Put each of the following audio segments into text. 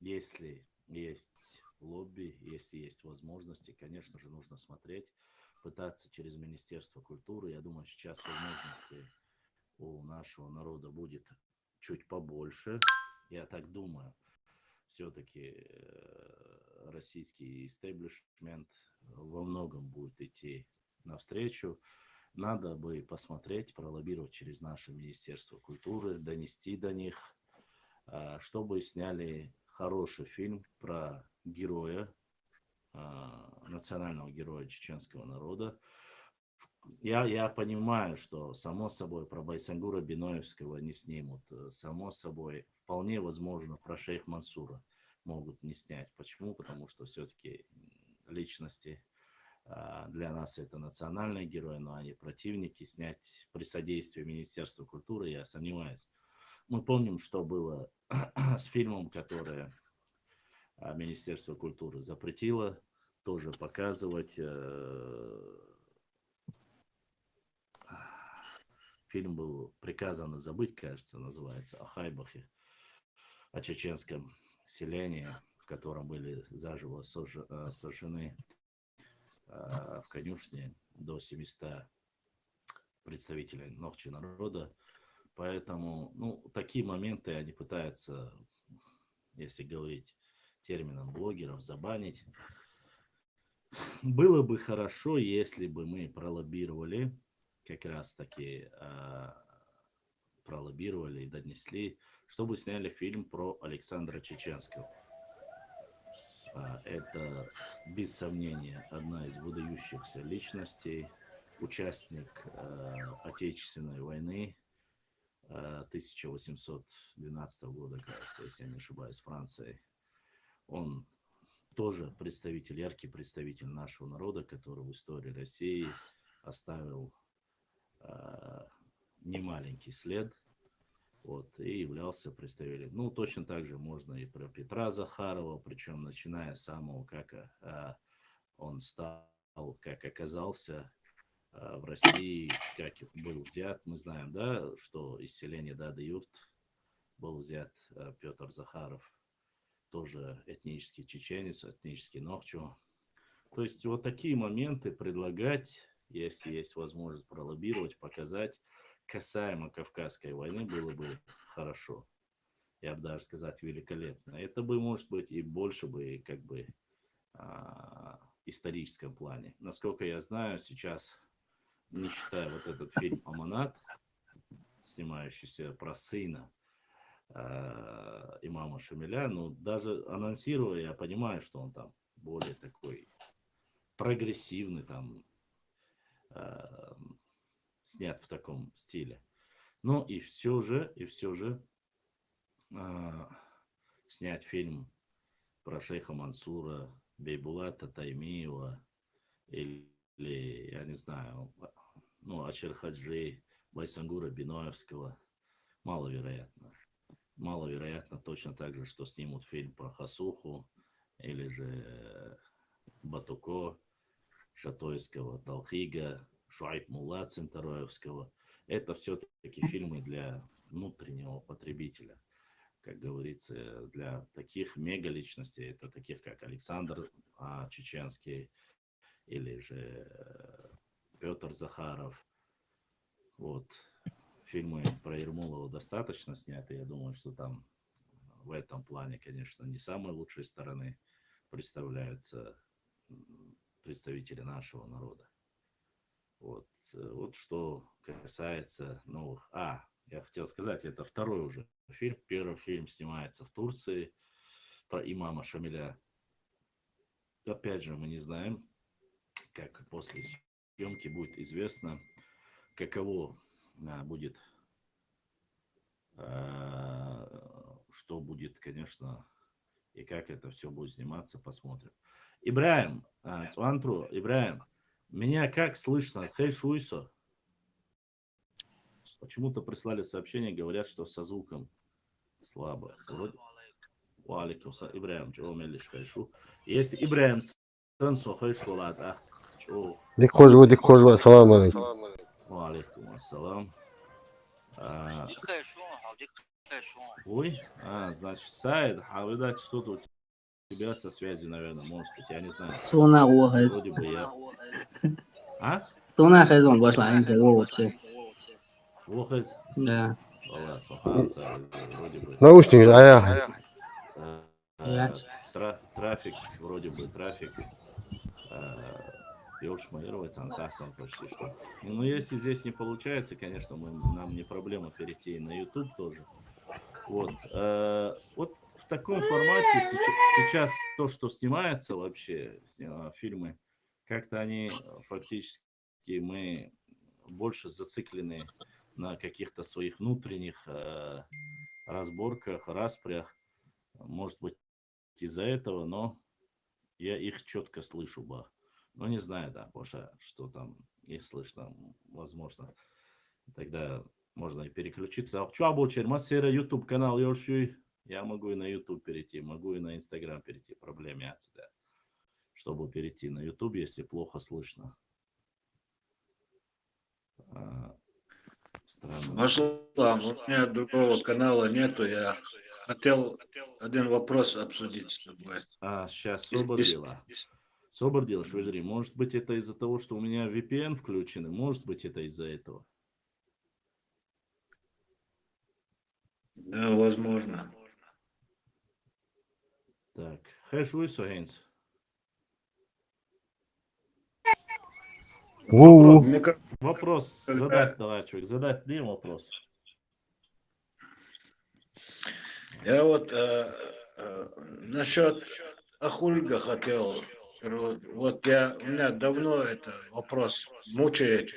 Если есть лобби, если есть возможности, конечно же, нужно смотреть, пытаться через Министерство культуры. Я думаю, сейчас возможностей у нашего народа будет чуть побольше. Я так думаю. Все-таки российский истеблишмент во многом будет идти навстречу. Надо бы посмотреть, пролоббировать через наше Министерство культуры, донести до них, чтобы сняли хороший фильм про героя, национального героя чеченского народа. Я понимаю, что, само собой, про Байсангура Биноевского не снимут. Само собой, вполне возможно, про шейх Мансура могут не снять. Почему? Потому что все-таки личности для нас это национальные герои, но они противники. Снять при содействии Министерства культуры, я сомневаюсь. Мы помним, что было с фильмом, который Министерство культуры запретило тоже показывать. Фильм был «Приказано забыть», кажется, называется, о Хайбахе, о чеченском селении, в котором были заживо сожжены в конюшне до 700 представителей Нохчи народа. Поэтому, ну, такие моменты они пытаются, если говорить термином блогеров, забанить. Было бы хорошо, если бы мы пролоббировали, как раз таки пролоббировали и донесли, чтобы сняли фильм про Александра Чеченского. Это, без сомнения, одна из выдающихся личностей, участник Отечественной войны 1812 года, кажется, если я не ошибаюсь, Франции. Он тоже представитель, яркий представитель нашего народа, который в истории России оставил немаленький след, вот, и являлся представителем. Ну, точно так же можно и про Петра Захарова, причем начиная с самого, как он стал, как оказался в России, как был взят. Мы знаем, да, что из селения Дады-Юрт был взят Петр Захаров, тоже этнический чеченец, этнический нохчу. То есть вот такие моменты предлагать, если есть возможность пролоббировать, показать, касаемо Кавказской войны, было бы хорошо. Я бы даже сказать великолепно. Это бы, может быть, и больше бы, как бы, историческом плане. Насколько я знаю, сейчас, не считая вот этот фильм «Аманат», снимающийся про сына имама Шамиля, ну, даже анонсируя, я понимаю, что он там более такой прогрессивный, там, э, снят в таком стиле. Но и все же э, снять фильм про шейха Мансура, Бейбулата Таймиева или, я не знаю, ну, Ачерхаджи, Байсангура Биноевского. Маловероятно. Маловероятно точно так же, что снимут фильм про Хасуху или же Батуко, Шатойского, Талхига, Шуайб Мулла Центароевского. Это все-таки фильмы для внутреннего потребителя. Как говорится, для таких мегаличностей, это таких как Александр Чеченский или же Петр Захаров. Вот. Фильмы про Ермолова достаточно сняты. Я думаю, что там в этом плане, конечно, не самой лучшей стороны представляются представители нашего народа. Вот, вот что касается новых. Я хотел сказать, это второй уже фильм. Первый фильм снимается в Турции про имама Шамиля. Опять же, мы не знаем, как после съемки будет известно, каково будет, что будет, конечно, и как это все будет сниматься, посмотрим. Ибраим, Цуантру, Ибраим, меня как слышно? Хэйшуйсо. Почему-то прислали сообщение, говорят, что со звуком слабо. Вроде... Валикум Ибраим, чего мелиш хайшу. Если Ибраим сансо хайшу лад, чего. ديك السلام عليكم. Валикум ассалам. Ой, значит, Саид, видать, что-то у тебя со связью, наверное, может быть, я не знаю. Вроде бы я... Sona Khazon bosh la inta o'tdi. Вохез? Да. Вала, Сохамца, вроде бы... Наушники, Трафик, вроде бы трафик. Йошмаировать ансахтом почти что. Но если здесь не получается, конечно, нам не проблема перейти на YouTube тоже. Вот. Вот в таком формате сейчас то, что снимается вообще, фильмы, как-то они фактически, мы больше зациклены на каких-то своих внутренних разборках, распрях. Может быть, из-за этого, но я их четко слышу, бах. Но не знаю, да, Паша, что там их слышно, возможно. Тогда можно и переключиться. А в Чуабучер, Массера, YouTube канал Йошуй. Я могу и на YouTube перейти, могу и на Instagram перейти. Проблемы отсюда. Чтобы перейти на YouTube, если плохо слышно. Странно. Маслам, у меня другого канала нету. Я хотел один вопрос обсудить с тобой. Сейчас собордила. Собордила, Швежри. Может быть, это из-за того, что у меня VPN включены? Может быть, это из-за этого? Да, возможно. Так, хэшуй Согенс. Вопрос задать, давай, человек, задать мне вопрос. Я вот насчет Ахульга хотел. Вот у меня давно это вопрос мучает.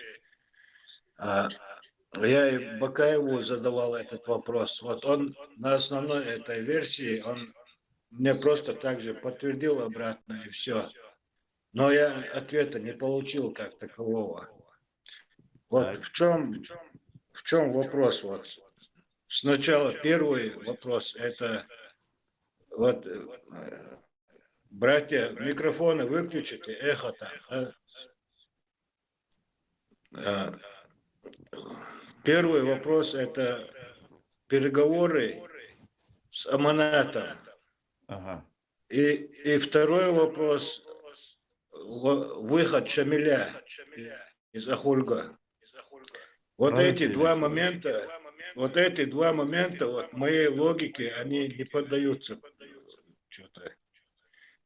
Я и Бакаеву задавал этот вопрос. Вот он на основной этой версии, он мне просто так же подтвердил обратно и все. Но я ответа не получил как такового. Вот в чем вопрос? Вот сначала первый вопрос это вот братья, микрофоны выключите, эхо там. Первый вопрос это переговоры с Аманатом. Ага. И второй вопрос выход Шамиля из Ахульга. Вот эти два момента, вот моей логике, они не поддаются. Что-то.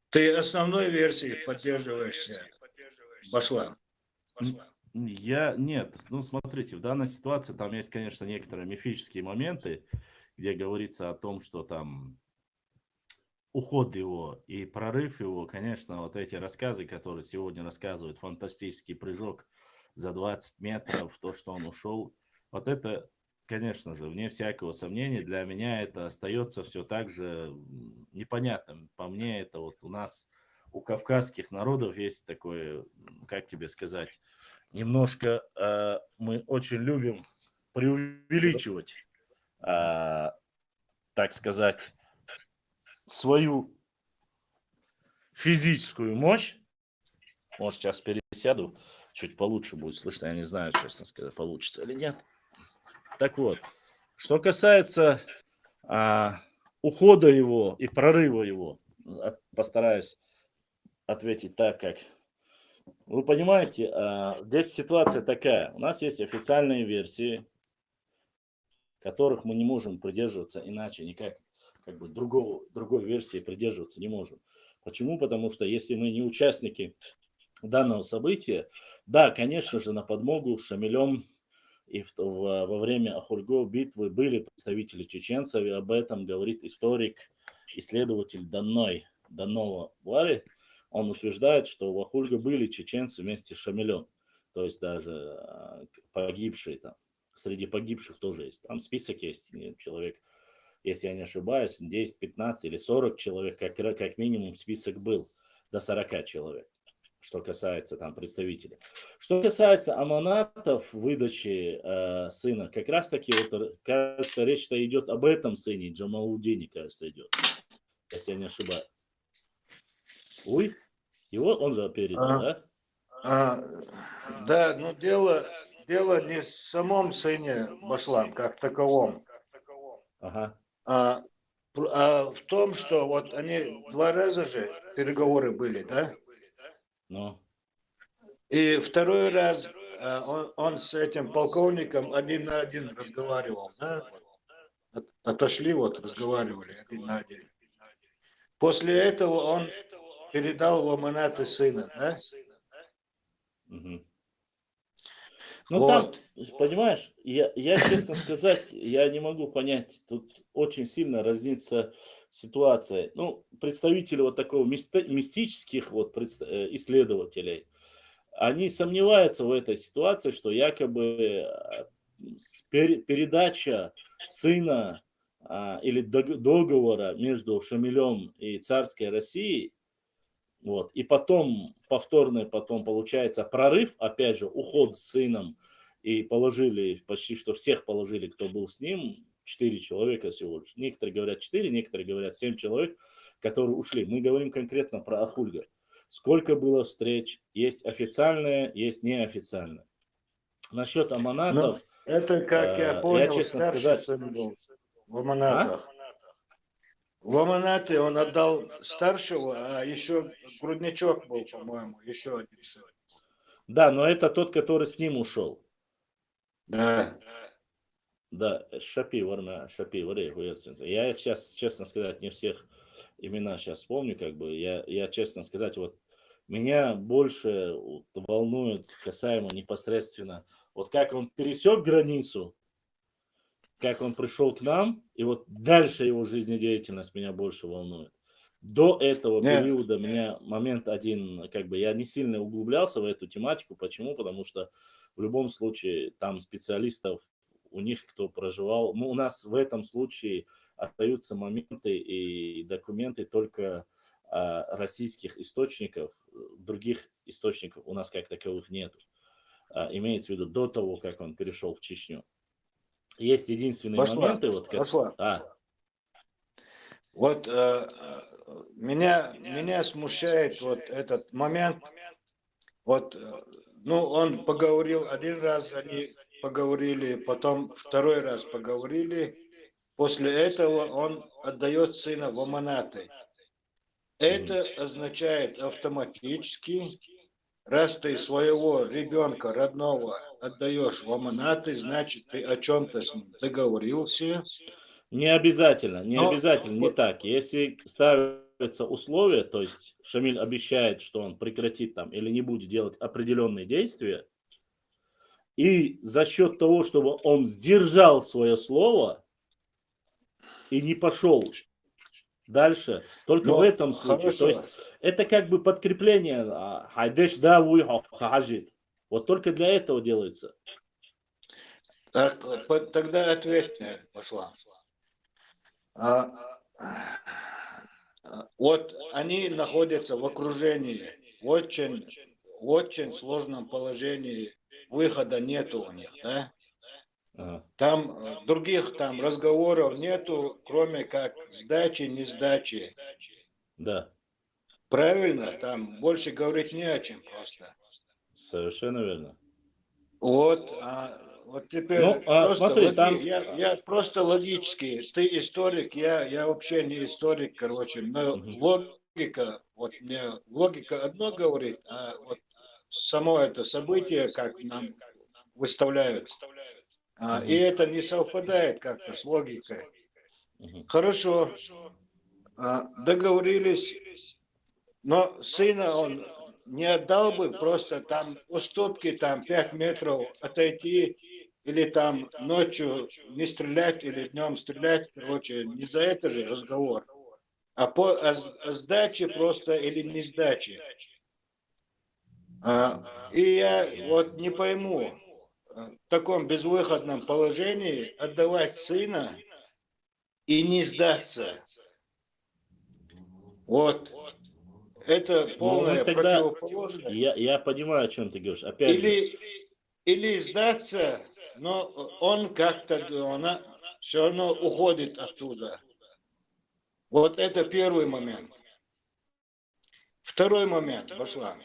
Ты основной версии поддерживаешься, Башлан? Нет. Ну, смотрите, в данной ситуации там есть, конечно, некоторые мифические моменты, где говорится о том, что там уход его и прорыв его, конечно, вот эти рассказы, которые сегодня рассказывают, фантастический прыжок за 20 метров, то, что он ушел, вот это, конечно же, вне всякого сомнения, для меня это остается все так же непонятным. По мне, это вот у нас, у кавказских народов есть такое, как тебе сказать, немножко мы очень любим преувеличивать, так сказать, свою физическую мощь. Может, сейчас пересяду, чуть получше будет слышно. Я не знаю, честно сказать, получится или нет. Так вот, что касается ухода его и прорыва его, постараюсь ответить так, как... Вы понимаете, здесь ситуация такая. У нас есть официальные версии, которых мы не можем придерживаться иначе, никак, как бы другой версии придерживаться не можем. Почему? Потому что если мы не участники данного события, да, конечно же, на подмогу Шамилем и во время Ахульго битвы были представители чеченцев, и об этом говорит историк, исследователь Данного Вари. Он утверждает, что в Ахульго были чеченцы вместе с Шамилем, то есть даже погибшие там. Среди погибших тоже есть. Там список есть, человек, если я не ошибаюсь, 10, 15 или 40 человек, как минимум список был, до 40 человек, что касается там представителей. Что касается аманатов, выдачи сына, как раз таки, вот, кажется, речь-то идет об этом сыне, Джамалудине, кажется, идет, если я не ошибаюсь. Ой, его он же передал, да? Да, но дело не в самом сыне Башлам, как таковом, Ага. а в том, что вот они 2 раза же переговоры были, да? Ну. И второй раз он с этим полковником 1 на 1 разговаривал, да? Отошли, вот разговаривали 1 на 1. После этого он передал в аманаты сына, да? Угу. Ну Вот. там, понимаешь, я честно сказать, я не могу понять, тут очень сильно разнится ситуация. Ну, представители вот такого мистических вот исследователей, они сомневаются в этой ситуации, что якобы передача сына или договора между Шамилем и царской Россией, вот, и потом повторный, потом получается прорыв, опять же, уход с сыном, и положили, почти что всех положили, кто был с ним, 4 человека всего лишь. Некоторые говорят 4, некоторые говорят 7 человек, которые ушли. Мы говорим конкретно про Ахульга. Сколько было встреч, есть официальные, есть неофициальные. Насчет аманатов, это, как я понял, честно старший сказать, сын был в аманатах. В аманаты он отдал старшего, а еще грудничок был, по-моему, еще один сын. Да, но это тот, который с ним ушел. Да. Да, Шапи, я сейчас, честно сказать, не всех имена сейчас помню, как бы, я честно сказать, вот, меня больше волнует касаемо непосредственно, вот как он пересек границу, как он пришел к нам, и вот дальше его жизнедеятельность меня больше волнует. До этого периода меня момент один, как бы, я не сильно углублялся в эту тематику. Почему? Потому что в любом случае там специалистов, у них, кто проживал, ну, у нас в этом случае остаются моменты и документы только российских источников, других источников у нас как таковых нет. Имеется в виду до того, как он перешел в Чечню. Есть единственные моменты, вот как... Вот меня смущает вот этот момент. Вот, ну, он поговорил 1 раз, они поговорили, потом 2 раз поговорили. После этого он отдает сына в аманаты. Это означает автоматически, раз ты своего ребенка родного отдаешь в аманаты, значит, ты о чем-то с ним договорился. Не обязательно, не так. Если ставятся условия, то есть Шамиль обещает, что он прекратит там или не будет делать определенные действия, и за счет того, чтобы он сдержал свое слово и не пошел дальше, только в этом случае. Хорошо. То есть это как бы подкрепление. Вот только для этого делается. Тогда ответь мне, пошла. Вот они находятся в окружении, в очень сложном положении выхода нету у них, да? Ага. Там других там разговоров нету, кроме как сдачи, не сдачи. Да, Правильно? Там больше говорить не о чем просто. совершенно верно. Вот теперь Ну, просто смотри, там... я просто логически, ты историк, я вообще не историк, короче, но Мгм. логика, вот мне логика одно говорит, а вот само это событие, как нам выставляют, и Мгм. это не совпадает как-то с логикой. Мгм. Хорошо, договорились, но сына он не отдал бы, просто там уступки, там 5 метров отойти, или там ночью не стрелять, или днем стрелять, короче, не за это же разговор, о сдаче просто или не сдаче. И я вот не пойму, в таком безвыходном положении отдавать сына и не сдаться. Вот. Это Ну, мы полная тогда... противоположность. Я понимаю, о чем ты говоришь. Опять же, Или, или сдаться, но он как-то, она все равно уходит оттуда. Вот это первый момент. Второй момент, Башлан.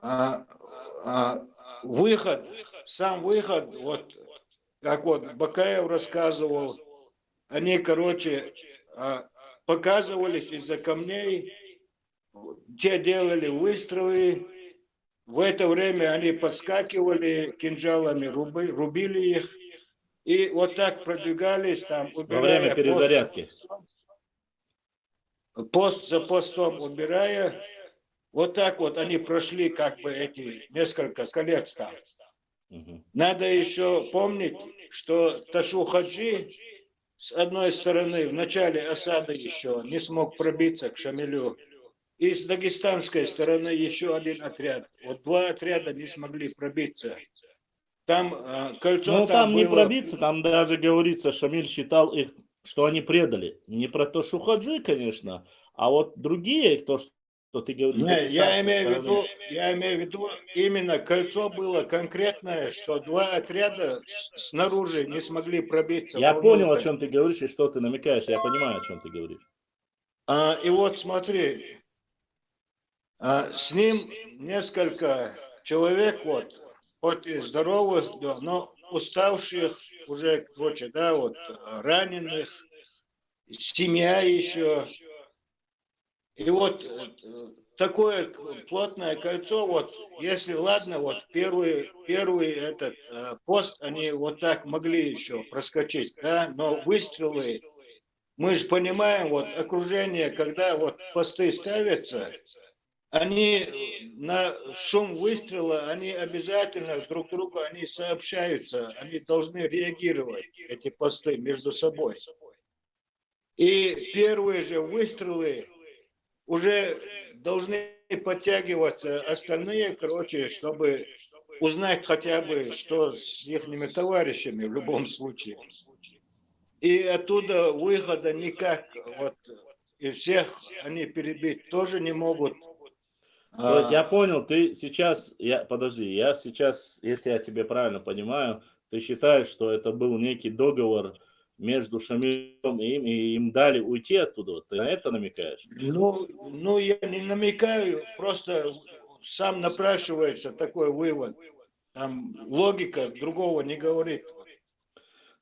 А, выход, сам выход, вот как вот Бакаев рассказывал, они, короче, показывались из-за камней, те делали выстрелы, в это время они подскакивали, кинжалами рубили их, и вот так продвигались, там, во время убирая перезарядки. пост за постом убирая, вот так вот они прошли как бы эти несколько колец там. Мгм. Надо еще помнить, что Ташу Хаджи с одной стороны в начале осады еще не смог пробиться к Шамилю, и с дагестанской стороны еще один отряд. Вот два отряда не смогли пробиться. Там кольцо Ну, там там не было. пробиться, там даже говорится, Шамиль считал их, что они предали. Не про то Шухаджи, конечно, а вот другие, то, что ты говоришь, с Не, дагестанской стороны. я имею в виду, именно кольцо было конкретное, что два отряда снаружи не смогли пробиться Я понял, о вовнутрь. чем ты говоришь и что ты намекаешь. Я понимаю, о чем ты говоришь. И вот смотри, с ним несколько человек, вот, хоть и здоровых, да, но уставших уже, короче, да, вот, раненых, семья еще. И вот такое плотное кольцо, вот, если, ладно, вот первый этот пост, они вот так могли еще проскочить, да, но выстрелы, мы же понимаем, вот, окружение, когда вот посты ставятся, они на шум выстрела, они обязательно друг другу, они сообщаются, они должны реагировать, эти посты, между собой. И первые же выстрелы уже должны подтягиваться остальные, короче, чтобы узнать хотя бы, что с их товарищами в любом случае. И оттуда выхода никак, вот, и всех они перебить тоже не могут. То есть я понял, ты сейчас, подожди, я сейчас, если я тебя правильно понимаю, ты считаешь, что это был некий договор между Шамилем и им, и им дали уйти оттуда? Ты на это намекаешь? Ну, я не намекаю, просто сам напрашивается такой вывод. Там логика другого не говорит.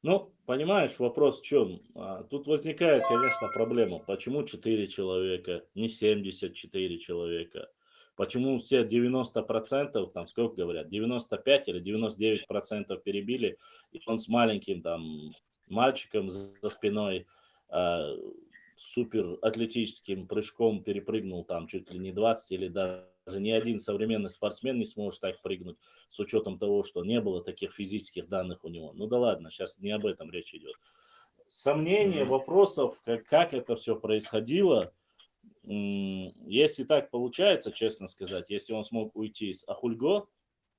Ну, понимаешь, вопрос в чем? Тут возникает, конечно, проблема. Почему 4 человека, не 74 человека? Почему все 90%, там сколько говорят, 95 или 99% перебили, и он с маленьким там мальчиком за спиной супер атлетическим прыжком перепрыгнул там чуть ли не 20 или даже ни один современный спортсмен не сможет так прыгнуть с учетом того, что не было таких физических данных у него. Ну да ладно, сейчас не об этом речь идет. Сомнения, вопросов, как это все происходило, если так получается, честно сказать, если он смог уйти из Ахульго,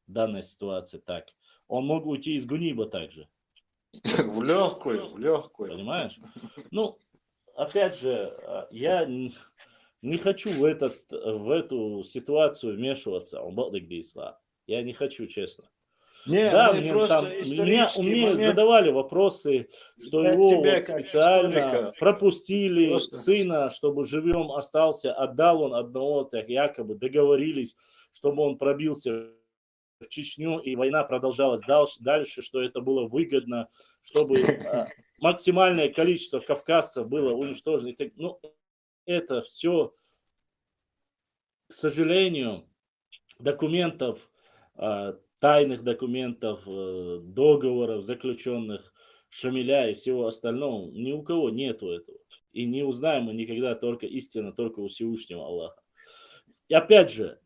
в данной ситуации так, он мог уйти из Гуниба также. В легкую. Понимаешь? Ну, опять же, я не хочу в эту ситуацию вмешиваться. Я не хочу, честно. Не, Да, мы мне просто там, исторический мне момент задавали вопросы, что для его тебя вот как специально историка. пропустили Просто сына, чтобы живем остался, отдал он одного, так якобы договорились, чтобы он пробился в Чечню, и война продолжалась дальше, что это было выгодно, чтобы максимальное количество кавказцев было уничтожено. Ну, это все, к сожалению, документов, тайных документов, договоров, заключенных Шамиля и всего остального, ни у кого нету этого. И не узнаем мы никогда, только истина, только у Всевышнего Аллаха. И опять же,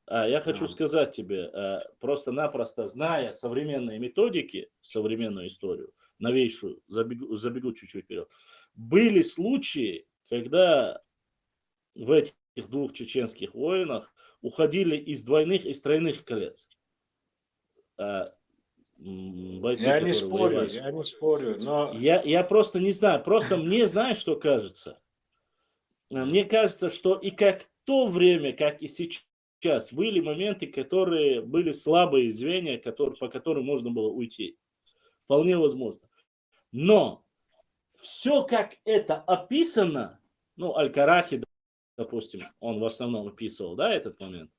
я хочу сказать тебе, просто-напросто зная современные методики, современную историю, новейшую, забегу чуть-чуть вперед, были случаи, когда в этих двух чеченских войнах уходили из двойных и тройных колец бойцы, я не которые спорю, воевали. я не спорю, но Я просто не знаю, просто мне, знаешь, что кажется? Мне кажется, что и как в то время, как и сейчас, были моменты, которые были слабые звенья, по которым можно было уйти. Вполне возможно. Но все, как это описано, ну, Аль-Карахи, допустим, он в основном описывал, да, этот момент,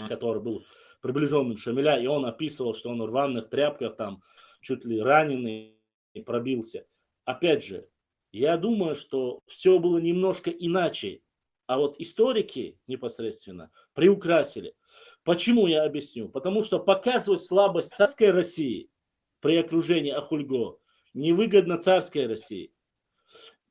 который был приближенным Шамиля, и он описывал, что он в рваных тряпках там чуть ли раненый пробился. Опять же, я думаю, что все было немножко иначе, а вот историки непосредственно приукрасили. Почему, я объясню? Потому что показывать слабость царской России при окружении Ахульго невыгодно царской России.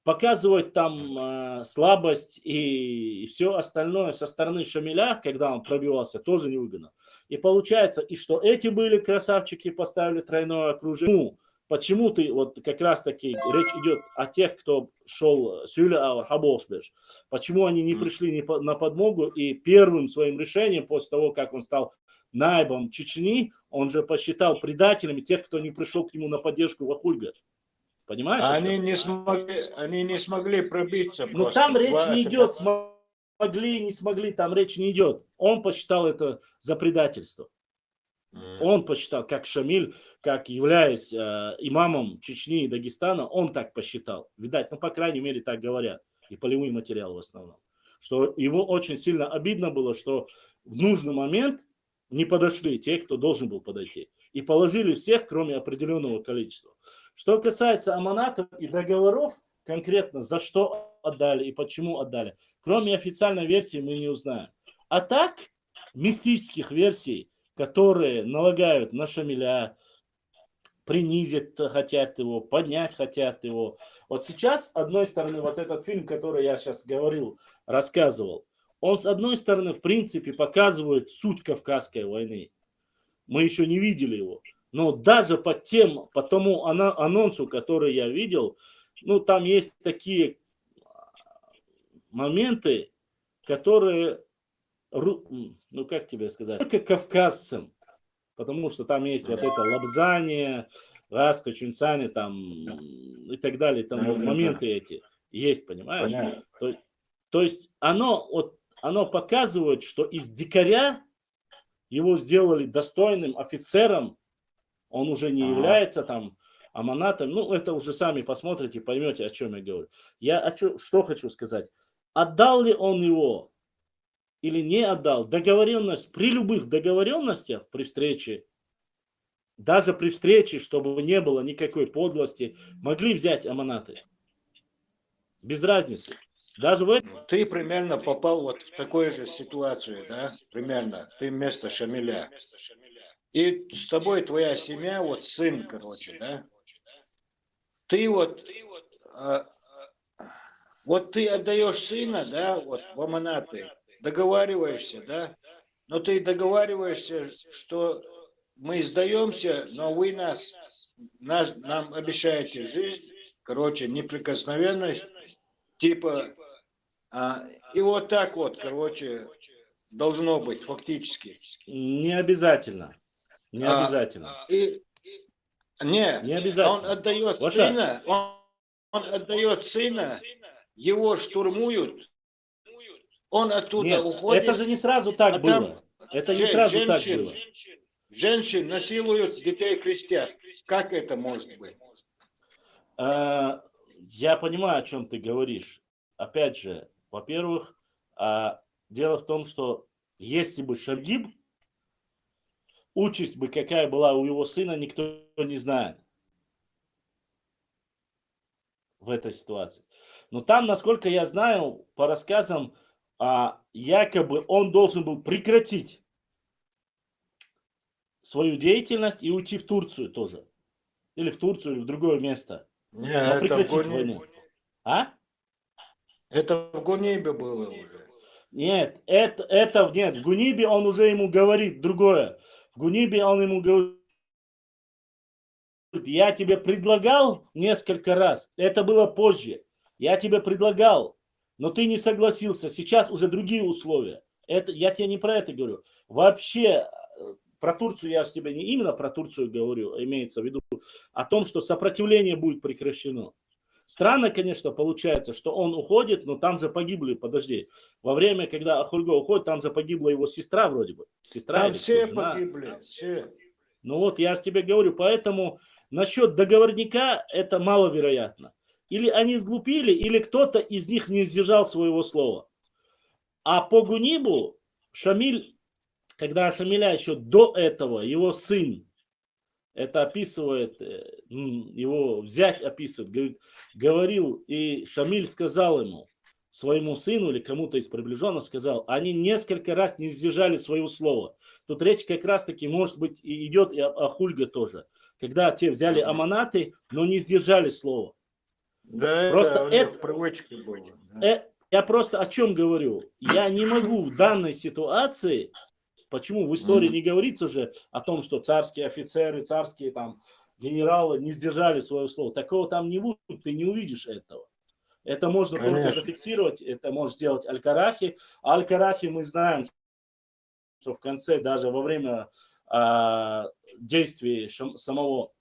Показывать там слабость и все остальное со стороны Шамиля, когда он пробивался, тоже невыгодно. И получается, и что эти были красавчики, поставили тройное окружение. Почему ты, вот как раз таки речь идет о тех, кто шел Сюля Хаболшбеш. Почему они не пришли на подмогу, и первым своим решением, после того, как он стал наибом Чечни, он же посчитал предателями тех, кто не пришел к нему на поддержку в Ахульга. Понимаешь? они не смогли пробиться Но просто. там речь не идет, смогли, не смогли, там речь не идет. Он посчитал это за предательство. Он посчитал, как Шамиль, как являясь имамом Чечни и Дагестана, он так посчитал. Видать, ну, по крайней мере, так говорят. И полевой материал в основном. Что ему очень сильно обидно было, что в нужный момент не подошли те, кто должен был подойти. И положили всех, кроме определенного количества. Что касается аманатов и договоров, конкретно за что отдали и почему отдали, кроме официальной версии мы не узнаем. А так, мистических версий, которые налагают на Шамиля, принизить хотят его, поднять хотят его. Вот сейчас, с одной стороны, вот этот фильм, который я сейчас говорил, рассказывал, он, с одной стороны, в принципе, показывает суть Кавказской войны. Мы еще не видели его. Но даже по тому анонсу, который я видел, ну, там есть такие моменты, которые, ну, как тебе сказать, только кавказцам. Потому что там есть вот это лобзание, ласка, чунцане, там и так далее, там моменты эти есть, понимаешь? То есть оно показывает, что из дикаря его сделали достойным офицером, он уже не является там аманатом. Ну, это уже сами посмотрите, поймете, о чем я говорю. Что хочу сказать. Отдал ли он его или не отдал? Договоренность, при любых договоренностях, при встрече, даже при встрече, чтобы не было никакой подлости, могли взять аманаты. Без разницы. Даже в этом... Ты примерно попал вот в такую же ситуацию, да? Примерно. Ты вместо Шамиля. И с тобой твоя семья, вот сын, короче, да? Ты вот ты отдаешь сына, да, вот в аманаты, договариваешься, да? Но ты договариваешься, что мы сдаемся, но вы нам обещаете жизнь, короче, неприкосновенность, типа, и вот так вот, короче, должно быть фактически. Не обязательно. Не обязательно. Не обязательно. Он отдает сына, он отдает сына, его штурмуют, он оттуда уходит. Это же не сразу так было. Это не сразу так было. женщин насилуют, детей крестят. Как это может быть? Я понимаю, о чем ты говоришь. Опять же, во-первых, дело в том, что если бы Шагиб, участь бы какая была у его сына, никто не знает в этой ситуации. Но там, насколько я знаю, по рассказам, якобы он должен был прекратить свою деятельность и уйти в Турцию тоже. Или в Турцию, или в другое место. Не, Но это в прекратить войну. Это в Гунибе было уже. Нет, нет, в Гунибе он уже ему говорит другое. В Гунибе он ему говорит, я тебе предлагал несколько раз, это было позже, я тебе предлагал, но ты не согласился, сейчас уже другие условия. Я тебе не про это говорю. Вообще, про Турцию я с тебе не именно про Турцию говорю, имеется в виду о том, что сопротивление будет прекращено. Странно, конечно, получается, что он уходит, но там же погибли, подожди, во время, когда Ахульго уходит, там же погибла его сестра вроде бы. Сестра Там или все жена. погибли, все. Ну вот, я же тебе говорю, поэтому насчет договорника это маловероятно. Или они сглупили, или кто-то из них не сдержал своего слова. А по Гунибу Шамиль, когда Шамиля еще до этого, его сын, это описывает, его взять описывает, говорил, и Шамиль сказал ему, своему сыну или кому-то из приближенных сказал, они несколько раз не сдержали своего слова. Тут речь как раз таки, может быть, и идет и о Хульге тоже. Когда те взяли аманаты, но не сдержали слово. Да, Просто это у них в привычке будет. Да. Я просто о чем говорю. Я не могу в данной ситуации, почему в истории не говорится же о том, что царские офицеры, царские там генералы не сдержали свое слово. Такого там не будет, ты не увидишь этого. Это можно только зафиксировать, это может сделать Аль-Карахи. А Аль-Карахи мы знаем, что в конце, даже во время действий самого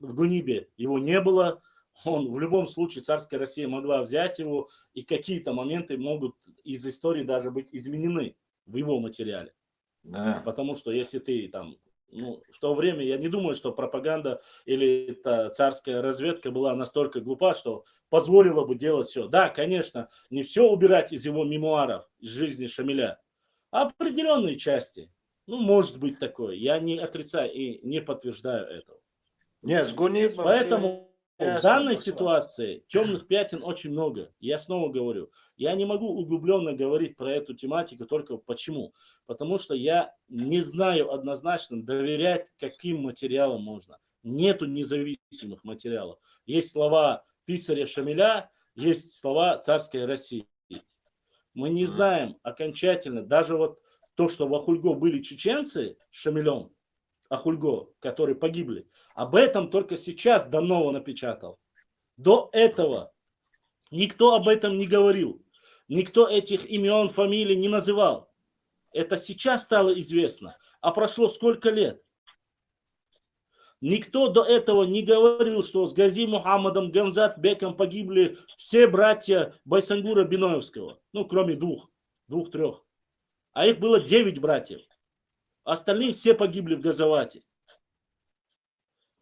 в Гунибе его не было. Он в любом случае, царская Россия могла взять его, и какие-то моменты могут из истории даже быть изменены в его материале. Да. Потому что если ты там, в то время я не думаю, что пропаганда или царская разведка была настолько глупа, что позволила бы делать все. Да, конечно, не все убирать из его мемуаров, из жизни Шамиля, а определенные части. Может быть такое. Я не отрицаю и не подтверждаю этого. Нет, с Гунибом Поэтому в ясно данной пошло. ситуации темных пятен очень много. Я снова говорю, я не могу углубленно говорить про эту тематику, только почему? Потому что я не знаю однозначно, доверять каким материалам можно. Нету независимых материалов. Есть слова писаря Шамиля, есть слова царской России. Мы не знаем окончательно, даже вот то, что в Ахульго были чеченцы с Шамилем, Ахульго, которые погибли, об этом только сейчас Данова напечатал. До этого никто об этом не говорил. Никто этих имен, фамилий не называл. Это сейчас стало известно. А прошло сколько лет? Никто до этого не говорил, что с Гази Мухаммадом Гамзат-беком погибли все братья Байсангура Биноевского. Кроме двух-трех. А их было 9 братьев. Остальные все погибли в Газавате.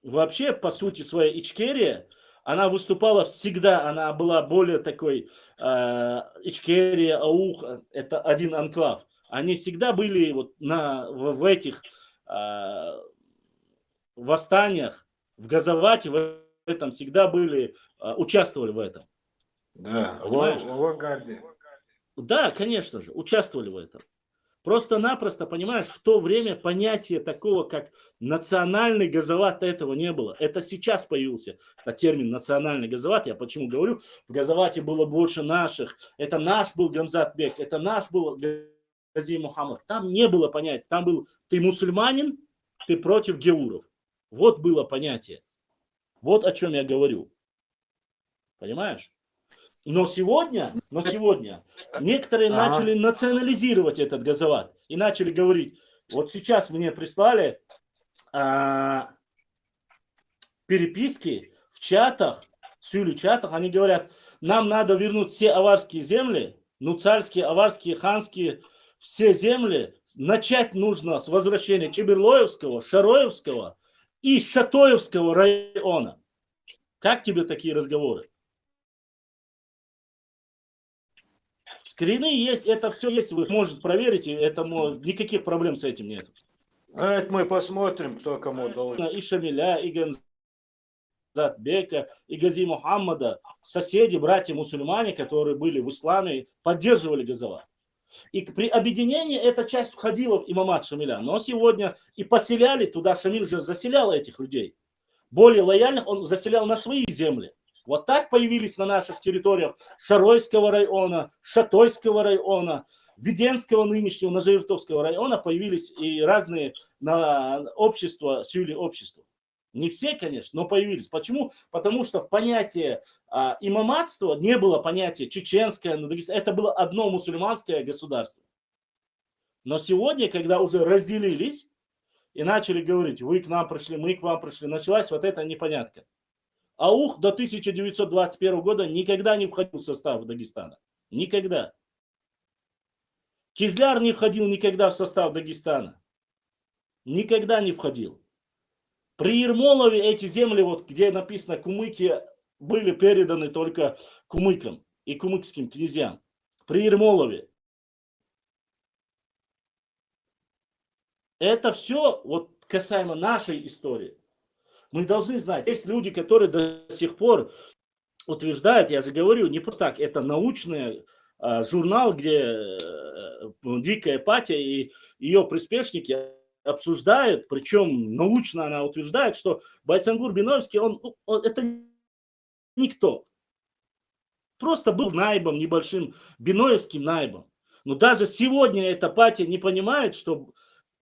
Вообще, по сути своей, Ичкерия, она выступала всегда, она была более такой, Ичкерия, Аух, это один анклав. Они всегда были вот в этих восстаниях, в Газавате, в этом всегда были, участвовали в этом. Да, Понимаешь? в Агаде. Да, конечно же, участвовали в этом. Просто-напросто, понимаешь, в то время понятия такого, как национальный газават, этого не было. Это сейчас появился термин национальный газават. Я почему говорю, в газавате было больше наших. Это наш был Гамзат-бек, это наш был Гази Мухаммад. Там не было понятия. Там был ты мусульманин, ты против геуров. Вот было понятие. Вот о чем я говорю. Понимаешь? Но сегодня некоторые начали национализировать этот газават и начали говорить, вот сейчас мне прислали переписки в чатах, сюлю-чатах, они говорят, нам надо вернуть все аварские земли, царские, аварские, ханские, все земли начать нужно с возвращения Чеберлоевского, Шароевского и Шатоевского района. Как тебе такие разговоры? Скрины есть, это все есть, вы можете проверить, никаких проблем с этим нет. Это мы посмотрим, кто кому должен. И Шамиля, и Ганзатбека, и Гази Мухаммада, соседи, братья-мусульмане, которые были в исламе, поддерживали Газала. И при объединении эта часть входила в имамат Шамиля. Но сегодня и поселяли туда, Шамиль же заселял этих людей. Более лояльных он заселял на свои земли. Вот так появились на наших территориях Шаройского района, Шатойского района, Веденского нынешнего, Нажиртовского района появились и разные общества, сюли общества. Не все, конечно, но появились. Почему? Потому что в понятии имаматства не было понятия чеченское, это было одно мусульманское государство. Но сегодня, когда уже разделились и начали говорить, вы к нам пришли, мы к вам пришли, началась вот эта непонятка. Аух до 1921 года никогда не входил в состав Дагестана. Никогда. Кизляр не входил никогда в состав Дагестана. Никогда не входил. При Ермолове эти земли, вот где написано кумыки, были переданы только кумыкам и кумыкским князьям. При Ермолове. Это все вот касаемо нашей истории. Мы должны знать, есть люди, которые до сих пор утверждают, я же говорю, не просто так, это научный журнал, где Дикая Патия и ее приспешники обсуждают, причем научно она утверждает, что Байсангур Биновский, он это никто. Просто был наибом, небольшим биноевским наибом. Но даже сегодня эта патия не понимает, что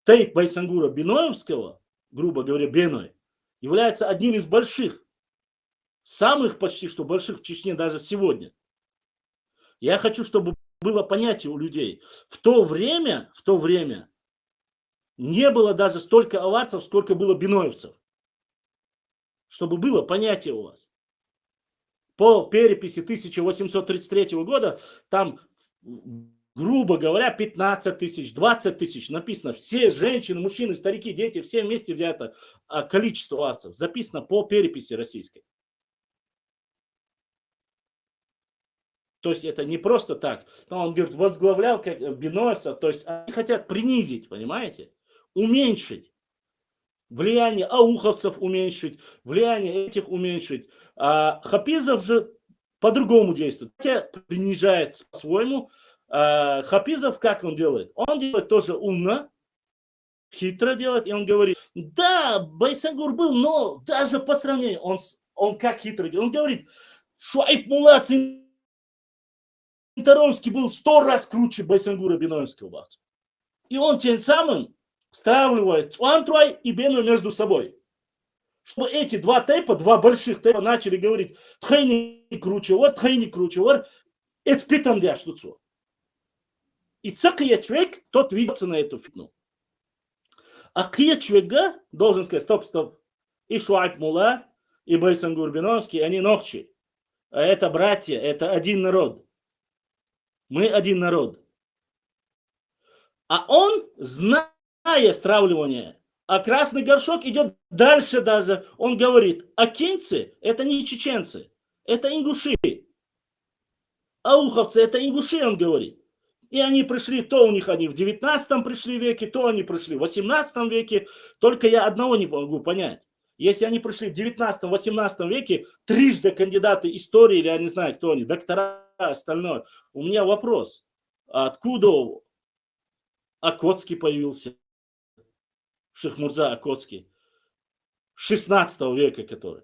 тейп Байсангура Биноевского, грубо говоря, Беной, является одним из больших, самых почти что больших в Чечне даже сегодня. Я хочу, чтобы было понятие у людей. В то время не было даже столько аварцев, сколько было биноевцев. Чтобы было понятие у вас. По переписи 1833 года там, грубо говоря, 15 тысяч, 20 тысяч написано. Все женщины, мужчины, старики, дети, все вместе взято количество аварцев. Записано по переписи российской. То есть это не просто так. Но он говорит, возглавлял как биноевцев. То есть они хотят принизить, понимаете? Уменьшить. Влияние ауховцев уменьшить. Влияние этих уменьшить. А Хапизов же по-другому действует. Хотя принижает по-своему. Хапизов как он делает? Он делает тоже умно. Хитро делает. И он говорит, да, Байсангур был, но даже по сравнению. Он как хитро делает? Он говорит, Шуайб Мулла Цинтаровский был 100 раз круче Байсангура Биноевского. И он тем самым стравливает Цуантрой и Бену между собой. Чтобы эти два тейпа, два больших тейпа начали говорить, тхайни круче, вот тхайни круче, вот это питан для штуцу. И цакия человек, тот видится на эту фитну. А кия человека должен сказать, стоп. И Шуайб Мулла, и Байсангур Биноевский, они ногчи. А это братья, это один народ. Мы один народ. А он, зная стравливание, а красный горшок идет дальше даже. Он говорит, акинцы это не чеченцы, это ингуши. Ауховцы это ингуши, он говорит. И они пришли, то у них они в 19 пришли веке, то они пришли в 18 веке. Только я одного не могу понять. Если они пришли в 19-18 веке, трижды кандидаты истории, или я не знаю, кто они, доктора, остальное. У меня вопрос. Откуда Окотский появился? Шихмурза Окотский. 16 века который.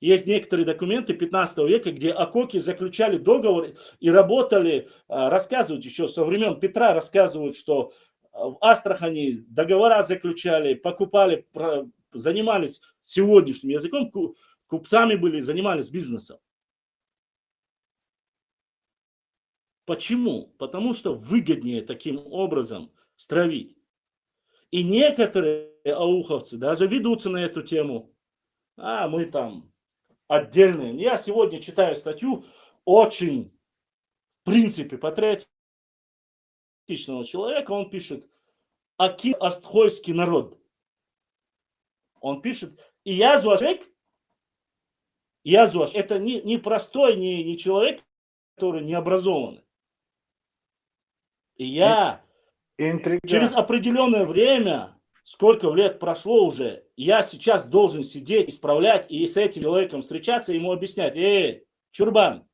Есть некоторые документы 15 века, где ококи заключали договор и работали, рассказывают еще со времен Петра, рассказывают, что в Астрахани договора заключали, покупали, занимались сегодняшним языком, купцами были, занимались бизнесом. Почему? Потому что выгоднее таким образом стравить. И некоторые ауховцы даже ведутся на эту тему. Мы там отдельные. Я сегодня читаю статью очень, в принципе, патриотичную. человека, он пишет «Аки астхойский народ». Он пишет и Язуаш, это не простой, не человек, который не образованный. И я через определенное время, сколько лет прошло уже, я сейчас должен сидеть, исправлять и с этим человеком встречаться, ему объяснять: Чурбан,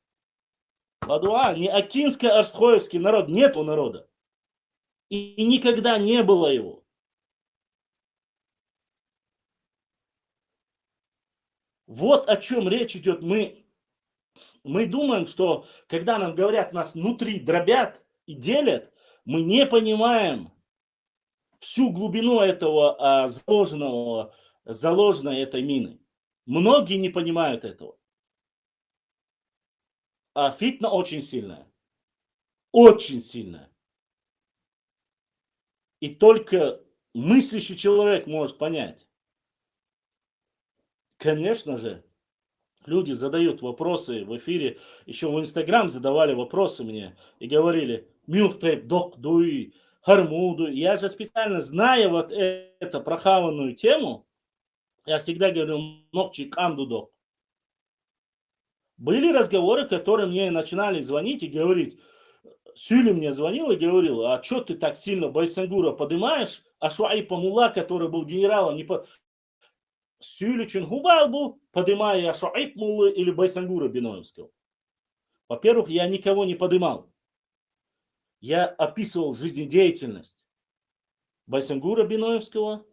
Ладуа, не акинско-астхоевский народ, нету народа. И никогда не было его. Вот о чем речь идет. Мы думаем, что когда нам говорят, нас внутри дробят и делят, мы не понимаем всю глубину этого заложенной этой мины. Многие не понимают этого. А фитна очень сильная. Очень сильная. И только мыслящий человек может понять. Конечно же, люди задают вопросы в эфире. Еще в Инстаграм задавали вопросы мне и говорили: Мюхтеп, док, дуи, хармуду. Я же специально, зная вот эту прохаванную тему, я всегда говорю: ногчи камду док. Были разговоры, которые мне начинали звонить и говорить. Сюли мне звонил и говорил: а что ты так сильно Байсангура поднимаешь, а Шуайпа Мулла, который был генералом, не по... Сюли Чунгубалбу, поднимая Шуайп Муллы или Байсангура Биноевского. Во-первых, я никого не поднимал. Я описывал жизнедеятельность Байсангура Биноевского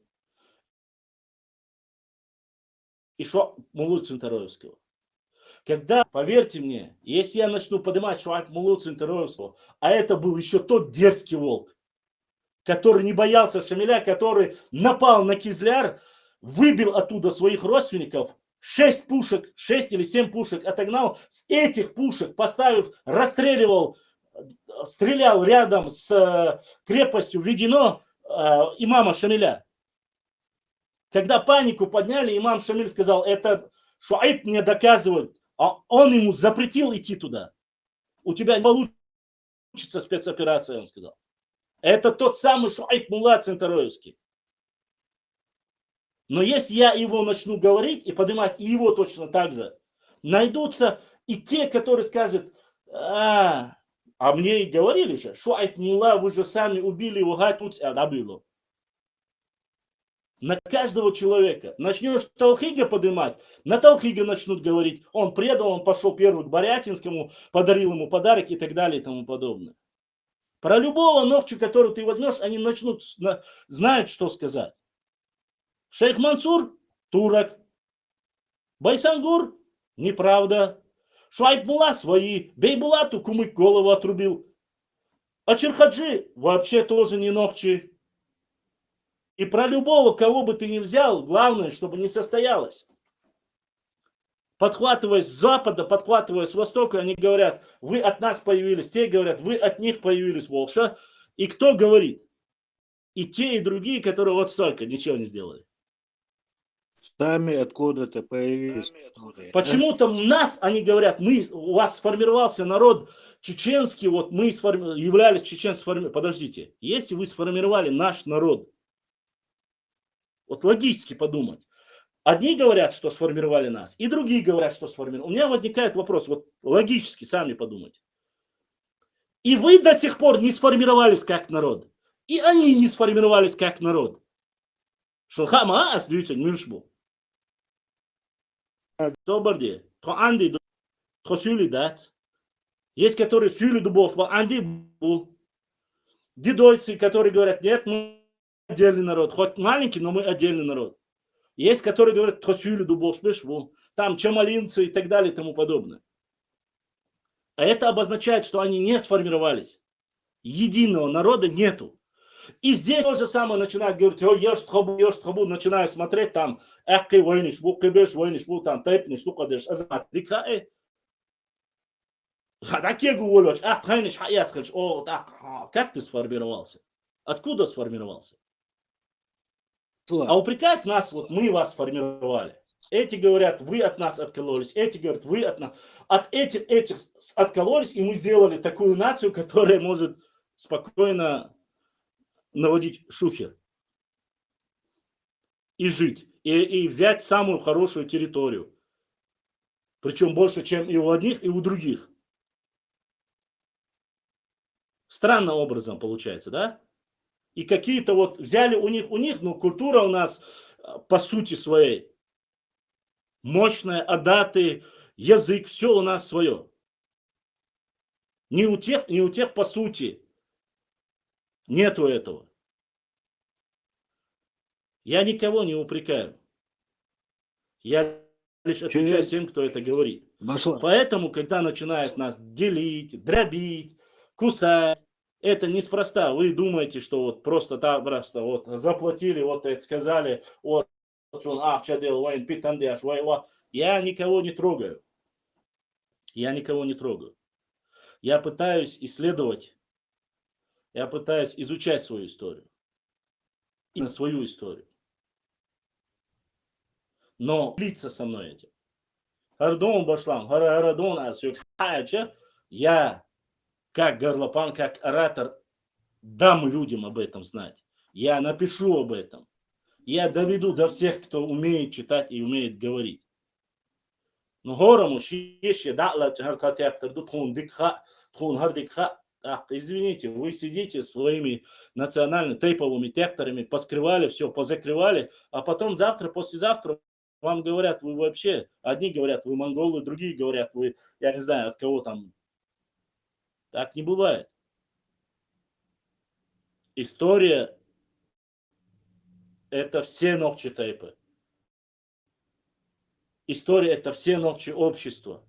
и Муллы Центароевского. Когда, поверьте мне, если я начну поднимать Шуайп Муллу Центароевского, а это был еще тот дерзкий волк, который не боялся Шамиля, который напал на Кизляр, выбил оттуда своих родственников, 6 пушек, 6 или 7 пушек отогнал, с этих пушек поставив, расстреливал, стрелял рядом с крепостью Ведено имама Шамиля. Когда панику подняли, имам Шамиль сказал: это Шуайб мне доказывает, а он ему запретил идти туда. У тебя не получится спецоперация, он сказал. Это тот самый Шуайб Мулла Центароевский. Но если я его начну говорить и поднимать его точно так же, найдутся и те, которые скажут: а мне и говорили же, Шуайб Мулла, вы же сами убили его, на каждого человека. Начнешь Талхига поднимать, на Талхига начнут говорить: он предал, он пошел первый к Борятинскому, подарил ему подарок и так далее и тому подобное. Про любого Нохчу, которого ты возьмешь, они начнут знать, что сказать. Шейх Мансур – турок. Байсангур – неправда. Шуайб Мулла – свои. Бейбулату кумык голову отрубил. А Черхаджи вообще тоже не Нохчи. И про любого, кого бы ты ни взял, главное, чтобы не состоялось. Подхватывая с запада, подхватывая с востока, они говорят: вы от нас появились. Те говорят: вы от них появились, Волша. И кто говорит? И те, и другие, которые вот столько ничего не сделали. Сами откуда-то появились. Почему-то у нас, они говорят, у вас сформировался народ чеченский, вот мы являлись чеченцами. Подождите, если вы сформировали наш народ, вот логически подумать. Одни говорят, что сформировали нас, и другие говорят, что сформировали. У меня возникает вопрос, вот логически сами подумайте. И вы до сих пор не сформировались как народ, и они не сформировались как народ. Шулхама остаются мюшбу. Соборди, то анди, то сюли дать. Есть, которые сюли дубов, а анди был. Дедойцы, которые говорят: нет, мы отдельный народ. Хоть маленький, но мы отдельный народ. Есть, которые говорят: тросюли дубов, там чамалинцы и так далее и тому подобное. А это обозначает, что они не сформировались. Единого народа нету. И здесь то же самое начинают говорить: ешь трабу, начинаю смотреть там, там, тэпниш, лукадеш, азат, рикаэ. Как ты сформировался? Откуда сформировался? А упрекают нас, вот мы вас сформировали. Эти говорят: вы от нас откололись. Эти говорят: вы от нас. От этих откололись, и мы сделали такую нацию, которая может спокойно наводить шухер и жить, и взять самую хорошую территорию. Причем больше, чем и у одних, и у других. Странным образом получается, да? И какие-то вот взяли у них, но культура у нас по сути своей мощная, адаты, язык, все у нас свое. Не у тех по сути нету этого. Я никого не упрекаю. Я лишь отвечаю тем, кто это говорит. Поэтому, когда начинают нас делить, дробить, кусать, это неспроста. Вы думаете, что вот просто так, просто вот заплатили, вот это сказали, вот он, чадел, вайн, питандеш, вай. Я никого не трогаю. Я никого не трогаю. Я пытаюсь исследовать, я пытаюсь изучать свою историю. И на свою историю. Но делиться со мной этим. Хардон башлам, харадон арсюк, я, как горлопан, как оратор, дам людям об этом знать. Я напишу об этом. Я доведу до всех, кто умеет читать и умеет говорить. Но горому еще извините, вы сидите своими национальными тейповыми текторами, поскрывали все, позакрывали, а потом завтра, послезавтра вам говорят, вы вообще, одни говорят, вы монголы, другие говорят, вы, я не знаю, от кого там. Так не бывает. История – это все ногчи тейпы. История – это все ногчи общества,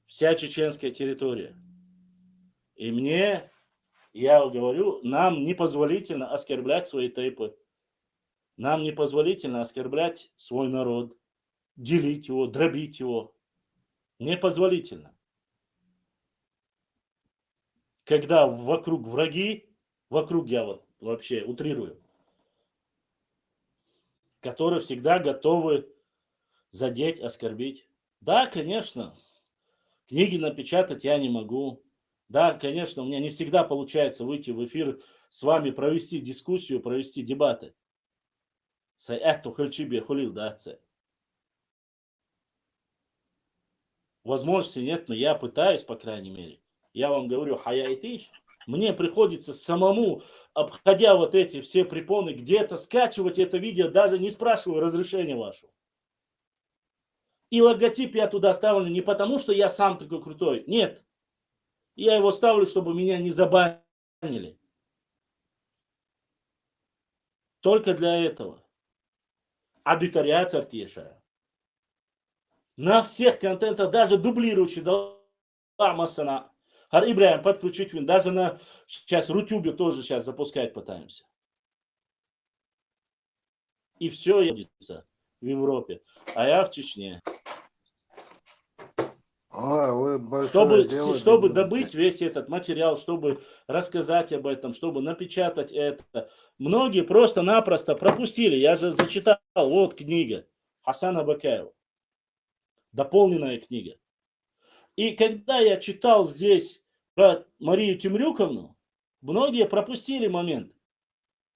вся чеченская территория. И мне, я говорю, нам непозволительно оскорблять свои тейпы. Нам непозволительно оскорблять свой народ, делить его, дробить его. Непозволительно. Когда вокруг враги, вокруг я вот вообще утрирую, которые всегда готовы задеть, оскорбить. Да, конечно, книги напечатать я не могу. Да, конечно, у меня не всегда получается выйти в эфир с вами, провести дискуссию, провести дебаты. Возможности нет, но я пытаюсь, по крайней мере. Я вам говорю, хаятиш. Мне приходится самому, обходя вот эти все препоны, где-то скачивать это видео, даже не спрашивая разрешения вашего. И логотип я туда ставлю не потому, что я сам такой крутой. Нет. Я его ставлю, чтобы меня не забанили. Только для этого. Аудитория цартеша. На всех контентах, даже дублирующий, масана. Хар Ибраим подключить вин. Даже на сейчас Рутюбе тоже сейчас запускать пытаемся. И все едется в Европе. А я в Чечне. Чтобы добыть весь этот материал, чтобы рассказать об этом, чтобы напечатать это, многие просто-напросто пропустили. Я же зачитал, вот книга Хасана Бакаева, дополненная книга. И когда я читал здесь про Марию Темрюковну, многие пропустили момент.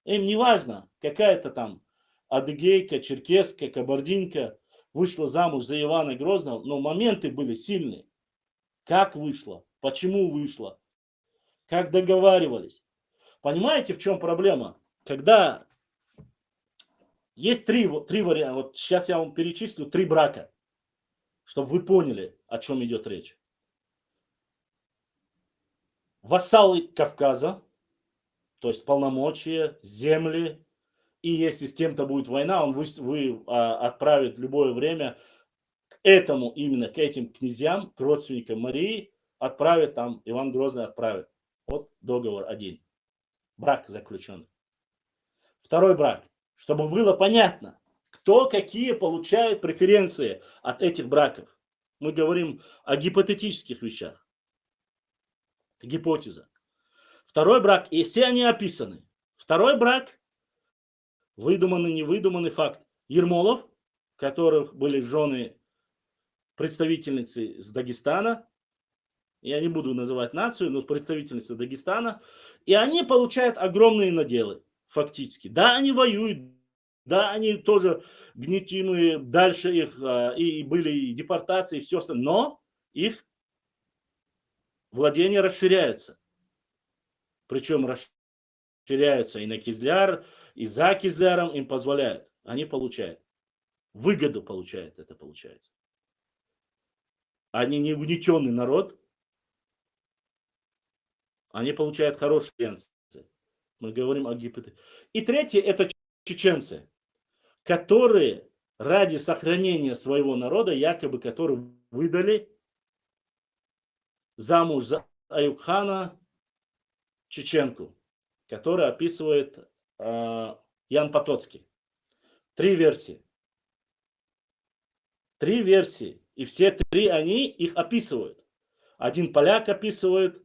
Им не важно, какая-то там адыгейка, черкесска, кабардинка вышла замуж за Ивана Грозного, но моменты были сильные. Как вышло? Почему вышло? Как договаривались? Понимаете, в чем проблема? Когда есть три варианта, вот сейчас я вам перечислю 3 брака, чтобы вы поняли, о чем идет речь. Вассалы Кавказа, то есть полномочия, земли, и если с кем-то будет война, вы отправит в любое время к этому, именно к этим князьям, к родственникам Марии, отправит там, Иван Грозный отправит. Вот договор один. Брак заключен. Второй брак. Чтобы было понятно, кто какие получает преференции от этих браков. Мы говорим о гипотетических вещах. Гипотеза. Второй брак, и все они описаны. Второй брак, выдуманный, невыдуманный факт. Ермолов, у которых были жены представительницы с Дагестана, я не буду называть нацию, но представительница Дагестана, и они получают огромные наделы, фактически. Да, они воюют, да, они тоже гнетимые, дальше их и были и депортации, и все остальное, но их владения расширяются. Причем расширяются и на Кизляр, и за Кизляром им позволяют. Они получают. Выгоду получают, это получается. Они не угнетенный народ, они получают хорошие шансы. Мы говорим о гипотезе. И третье, это чеченцы, которые ради сохранения своего народа, якобы, которые выдали замуж за Аюбхана чеченку, который описывает Ян Потоцкий. 3 версии. 3 версии. И все 3 они их описывают. Один поляк описывает,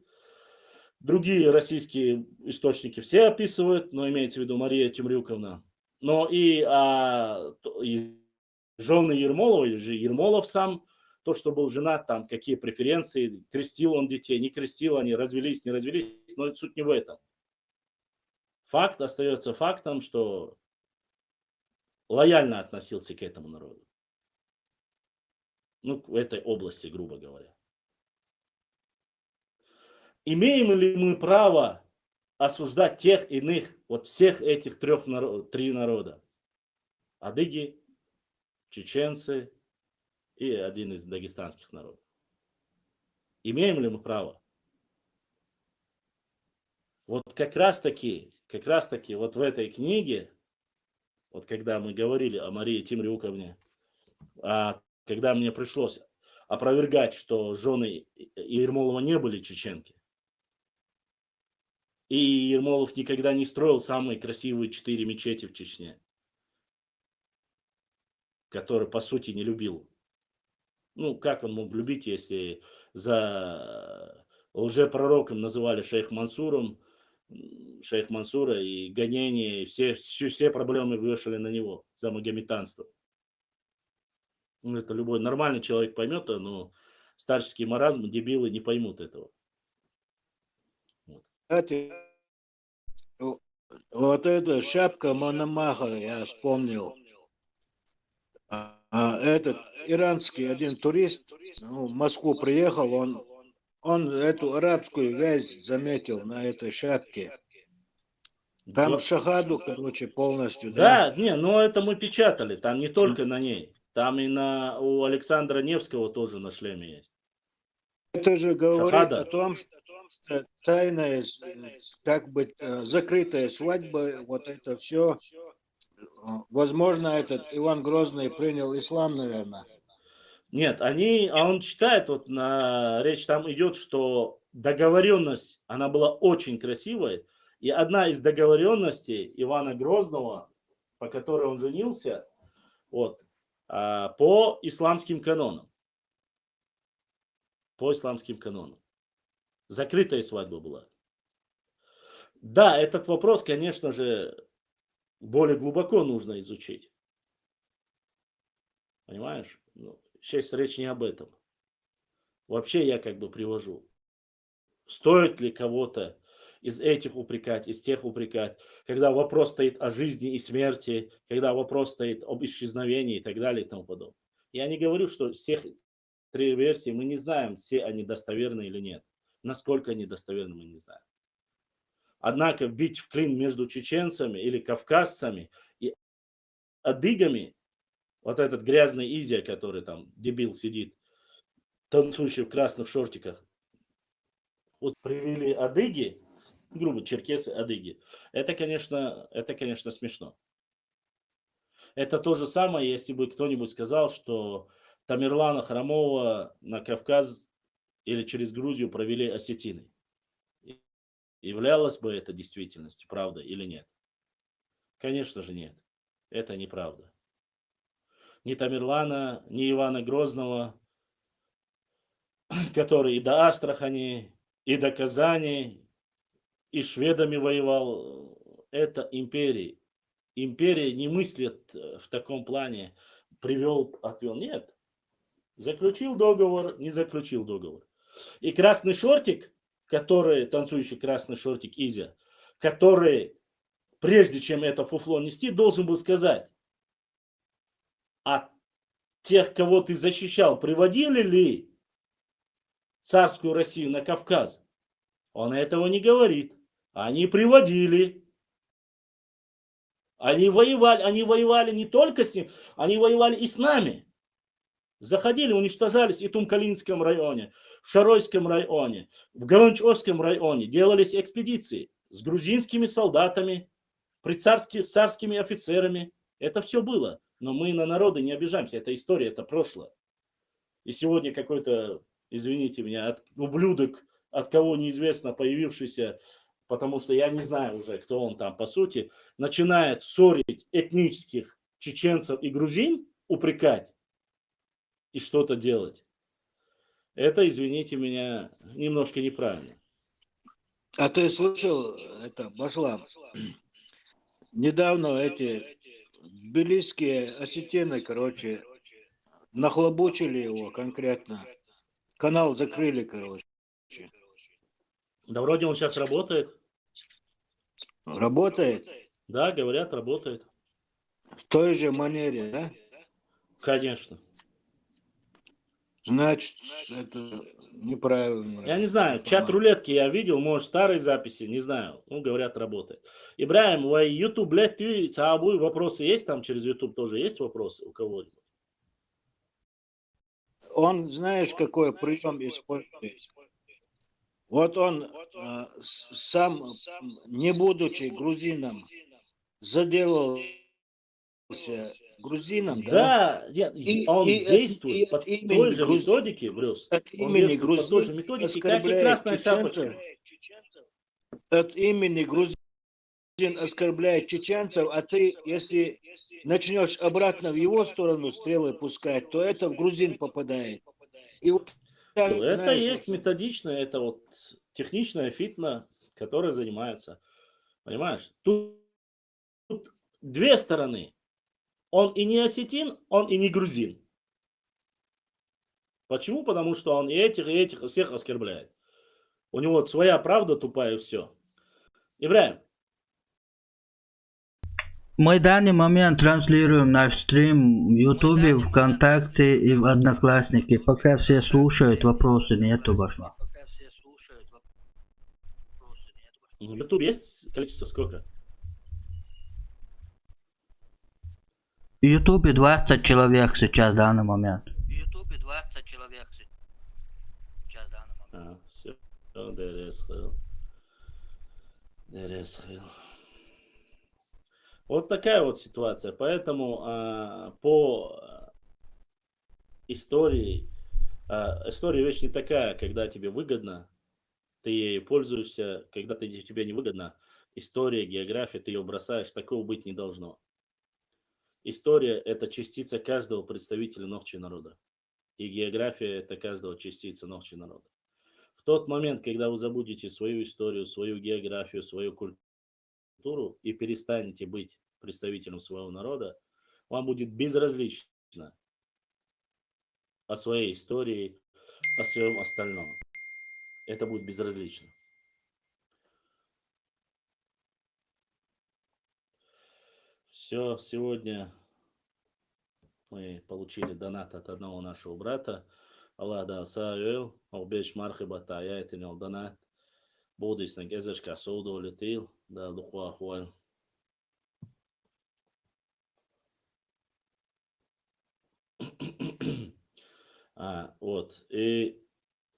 другие российские источники все описывают, но имеется в виду Мария Темрюковна. Но и жены Ермолова, или же Ермолов сам, то, что был женат, там какие преференции, крестил он детей, не крестил, они развелись, не развелись, но суть не в этом. Факт остается фактом, что лояльно относился к этому народу. Ну, в этой области, грубо говоря. Имеем ли мы право осуждать тех иных, вот всех этих 3 народа? Адыги, чеченцы и один из дагестанских народов. Имеем ли мы право? Вот как раз таки вот в этой книге, вот когда мы говорили о Марии Темрюковне, когда мне пришлось опровергать, что жены Ермолова не были чеченки, и Ермолов никогда не строил самые красивые 4 мечети в Чечне, которые, по сути, не любил. Ну, как он мог любить, если за лжепророком называли шейх Мансура и гонения, и все проблемы вешали на него за магометанство. Ну, это любой нормальный человек поймет, но старческий маразм, дебилы не поймут этого. Кстати, вот эта шапка Мономаха, я вспомнил. Этот иранский один турист в Москву приехал, он эту арабскую вязь заметил на этой шапке. Там шахаду, короче, полностью. Да, не, но это мы печатали, там не только на ней. Там и у Александра Невского тоже на шлеме есть. Это же говорит Шахада. о том, что тайная, как бы закрытая свадьба, вот это все. Возможно, этот Иван Грозный принял ислам, наверное. Нет, он читает, вот речь там идет, что договоренность, она была очень красивой. И одна из договоренностей Ивана Грозного, по которой он женился, вот, по исламским канонам. По исламским канонам. Закрытая свадьба была. Да, этот вопрос, конечно же, более глубоко нужно изучить. Понимаешь? Сейчас речь не об этом. Вообще я как бы привожу. Стоит ли кого-то из этих упрекать, из тех упрекать, когда вопрос стоит о жизни и смерти, когда вопрос стоит об исчезновении и так далее и тому подобное. Я не говорю, что всех 3 версии, мы не знаем, все они достоверны или нет. Насколько они достоверны, мы не знаем. Однако бить в клин между чеченцами или кавказцами и адыгами, вот этот грязный Изя, который там, дебил, сидит, танцующий в красных шортиках, вот привели адыги, грубо, черкесы, адыги. Это, конечно, смешно. Это то же самое, если бы кто-нибудь сказал, что Тамерлана Хромова на Кавказ или через Грузию провели осетины. Являлось бы это действительностью, правда или нет? Конечно же нет. Это неправда. Ни Тамерлана, ни Ивана Грозного, который и до Астрахани, и до Казани, и шведами воевал, это империи. Империя не мыслит в таком плане, привел, отвел. Нет. Заключил договор, не заключил договор. И красный шортик, который, танцующий красный шортик Изя, который, прежде чем это фуфло нести, должен был сказать: а тех, кого ты защищал, приводили ли царскую Россию на Кавказ? Он этого не говорит. Они приводили. Они воевали не только с ним, они воевали и с нами. Заходили, уничтожались и в Тумкалинском районе, в Шаройском районе, в Галанчевском районе. Делались экспедиции с грузинскими солдатами, с царскими офицерами. Это все было. Но мы на народы не обижаемся. Это история, это прошлое. И сегодня какой-то, извините меня, ублюдок, от кого неизвестно, появившийся, потому что я не знаю уже, кто он там по сути, начинает ссорить этнических чеченцев и грузин, упрекать и что-то делать. Это, извините меня, немножко неправильно. А ты слышал, это, Башлам, недавно эти тбилисские осетины, короче, нахлобучили его конкретно. Канал закрыли, короче. Да вроде он сейчас работает. Работает Да, говорят, работает. в той же манере, да? Конечно. Значит, это неправильно. Я не знаю, чат рулетки я видел, может, старые записи, не знаю. Ну, говорят, работает. Ибраим, в YouTube, блядь, ты цаабуй, вопросы есть там через YouTube тоже? Есть вопросы у кого-нибудь? Он, знаешь, какой прием использует? Вот он сам, не будучи грузином, заделался грузином, да? Да, он действует по той же методике, Брюс. Он действует по той же методике, как и Красная Шапочка. От имени грузин оскорбляет чеченцев, а ты, если начнешь обратно в его сторону стрелы пускать, то это в грузин попадает. И вот, так, Это знаешь, есть методично, это вот техничная фитна, которая занимается. Понимаешь? Тут две стороны. Он и не осетин, он и не грузин. Почему? Потому что он и этих всех оскорбляет. У него своя правда тупая и все. Ибраим. Мы в данный момент транслируем наш стрим в Ютубе, ВКонтакте и в Одноклассники. Пока все слушают, вопросы нету, Башла. В Ютубе есть количество сколько? В Ютубе 20 человек сейчас в данный момент. Все. ДРСХ. Вот такая вот ситуация. Поэтому по истории, история вещь не такая, когда тебе выгодно, ты ей пользуешься, когда тебе не выгодно, история, география, ты ее бросаешь, такого быть не должно. История – это частица каждого представителя Нохчи народа. И география – это каждого частица Нохчи народа. В тот момент, когда вы забудете свою историю, свою географию, свою культуру и перестанете быть представителем своего народа, вам будет безразлично о своей истории, о своем остальном. Это будет безразлично. Все, сегодня мы получили донат от одного нашего брата. Аллах да саэл, обеш мархаба я это не донат. Будешь на гезешка соуда улетел, да лухуа хуан. Вот. И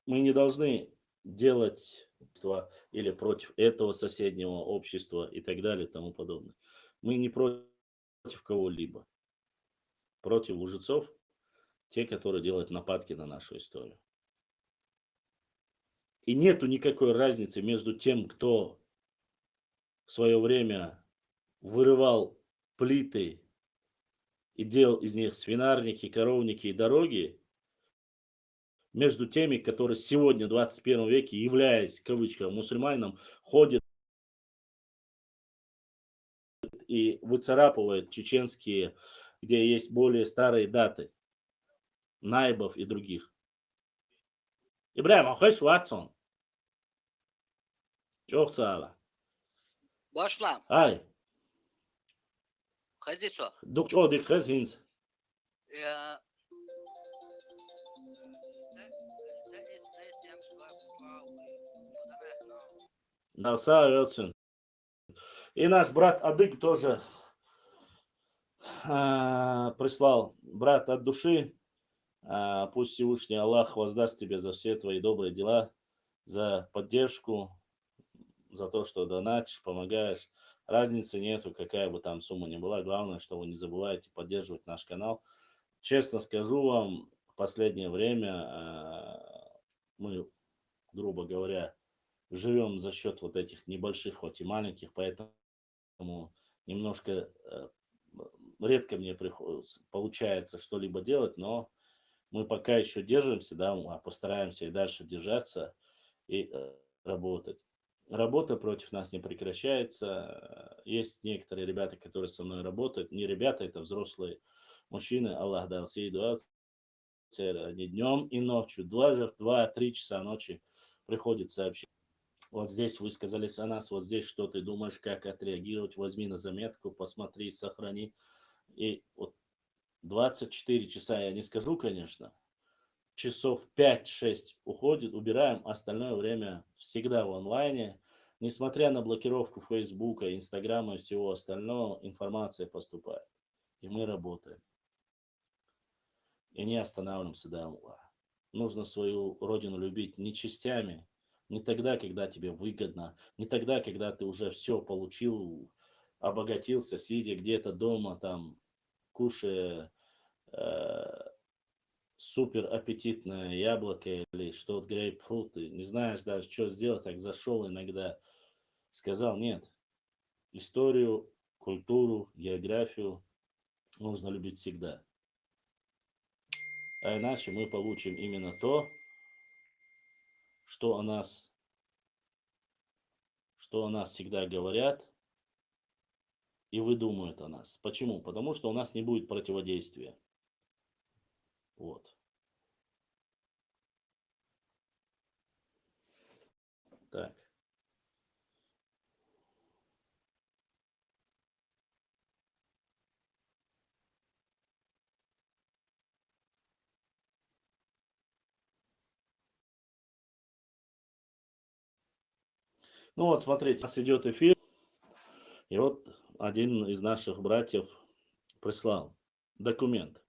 мы не должны делать или против этого соседнего общества и так далее и тому подобное. Мы не против кого-либо. Против лжецов, те, которые делают нападки на нашу историю. И нету никакой разницы между тем, кто в свое время вырывал плиты и делал из них свинарники, коровники и дороги, между теми, которые сегодня, в 21 веке, являясь, в кавычках, мусульманином, ходят и выцарапывают чеченские, где есть более старые даты, наибов и других. İbrahim, hoş Watson. Çok sağ ol. Başla. Ay, Hadi so. duk o dik kız hins. Ya. Да, сам И наш брат Адык тоже прислал. Брат от души, пусть Всевышний Аллах воздаст тебе за все твои добрые дела, за поддержку, за то, что донатишь, помогаешь. Разницы нету, какая бы там сумма ни была. Главное, что вы не забывайте поддерживать наш канал. Честно скажу вам, в последнее время мы, грубо говоря, живем за счет вот этих небольших, хоть и маленьких, поэтому немножко редко мне получается что-либо делать, но мы пока еще держимся, да, постараемся и дальше держаться и работать. Работа против нас не прекращается. Есть некоторые ребята, которые со мной работают. Не ребята, это взрослые мужчины. Аллах дал сей дуа. Они днем и ночью, 2-3 часа ночи приходит сообщение. Вот здесь высказались о нас, вот здесь что ты думаешь, как отреагировать, возьми на заметку, посмотри, сохрани. И вот 24 часа я не скажу, конечно, часов 5-6 уходит, убираем, остальное время всегда в онлайне. Несмотря на блокировку Фейсбука, Инстаграма и всего остального, информация поступает. И мы работаем. И не останавливаемся, да. Нужно свою родину любить не частями, не тогда, когда тебе выгодно, не тогда, когда ты уже все получил, обогатился, сидя где-то дома, там, кушая супер аппетитное яблоко или что-то грейпфрут, и не знаешь даже, что сделать, так зашел иногда, сказал, нет, историю, культуру, географию нужно любить всегда. А иначе мы получим именно то, что о нас всегда говорят и выдумывают о нас. Почему? Потому что у нас не будет противодействия. Вот. Так. Ну вот, смотрите, у нас идет эфир, и вот один из наших братьев прислал документ.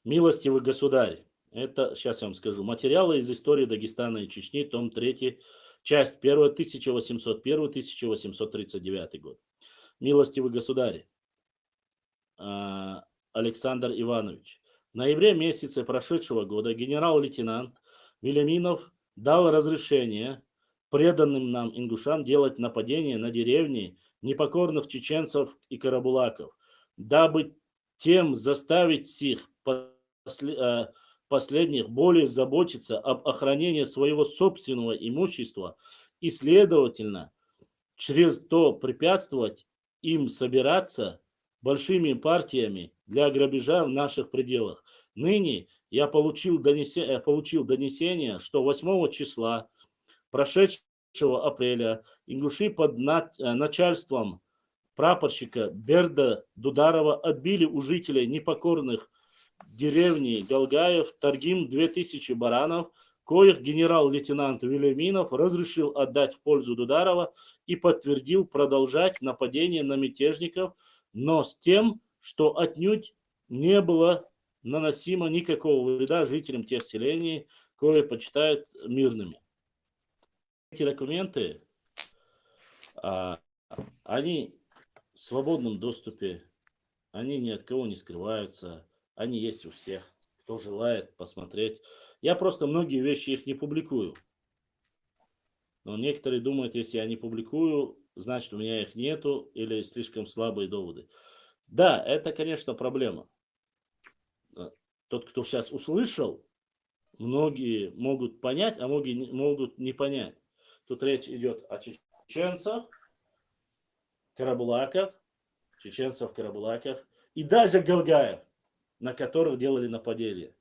Милостивый государь, это, сейчас я вам скажу, материалы из истории Дагестана и Чечни, том 3, часть 1, 1801-1839 год. Милостивый государь, Александр Иванович, в ноябре месяце прошедшего года генерал-лейтенант Велиминов дал разрешение преданным нам ингушам делать нападение на деревни непокорных чеченцев и карабулаков, дабы тем заставить их последних более заботиться об охранении своего собственного имущества и, следовательно, через то препятствовать им собираться большими партиями для грабежа в наших пределах. Ныне я получил донесение, что 8 числа прошедшего апреля ингуши под начальством прапорщика Берда Дударова отбили у жителей непокорных деревни Галгаев Таргим 2000 баранов, коих генерал-лейтенант Велиминов разрешил отдать в пользу Дударова и подтвердил продолжать нападение на мятежников, но с тем, что отнюдь не было наносимо никакого вреда жителям тех селений, которые почитают мирными. Эти документы, они в свободном доступе, они ни от кого не скрываются, они есть у всех, кто желает посмотреть. Я просто многие вещи их не публикую. Но некоторые думают, если я не публикую, значит у меня их нету или слишком слабые доводы. Да, это, конечно, проблема. Тот, кто сейчас услышал, многие могут понять, а многие могут не понять. Тут речь идет о чеченцах, карабулаках и даже галгаев, на которых делали нападение.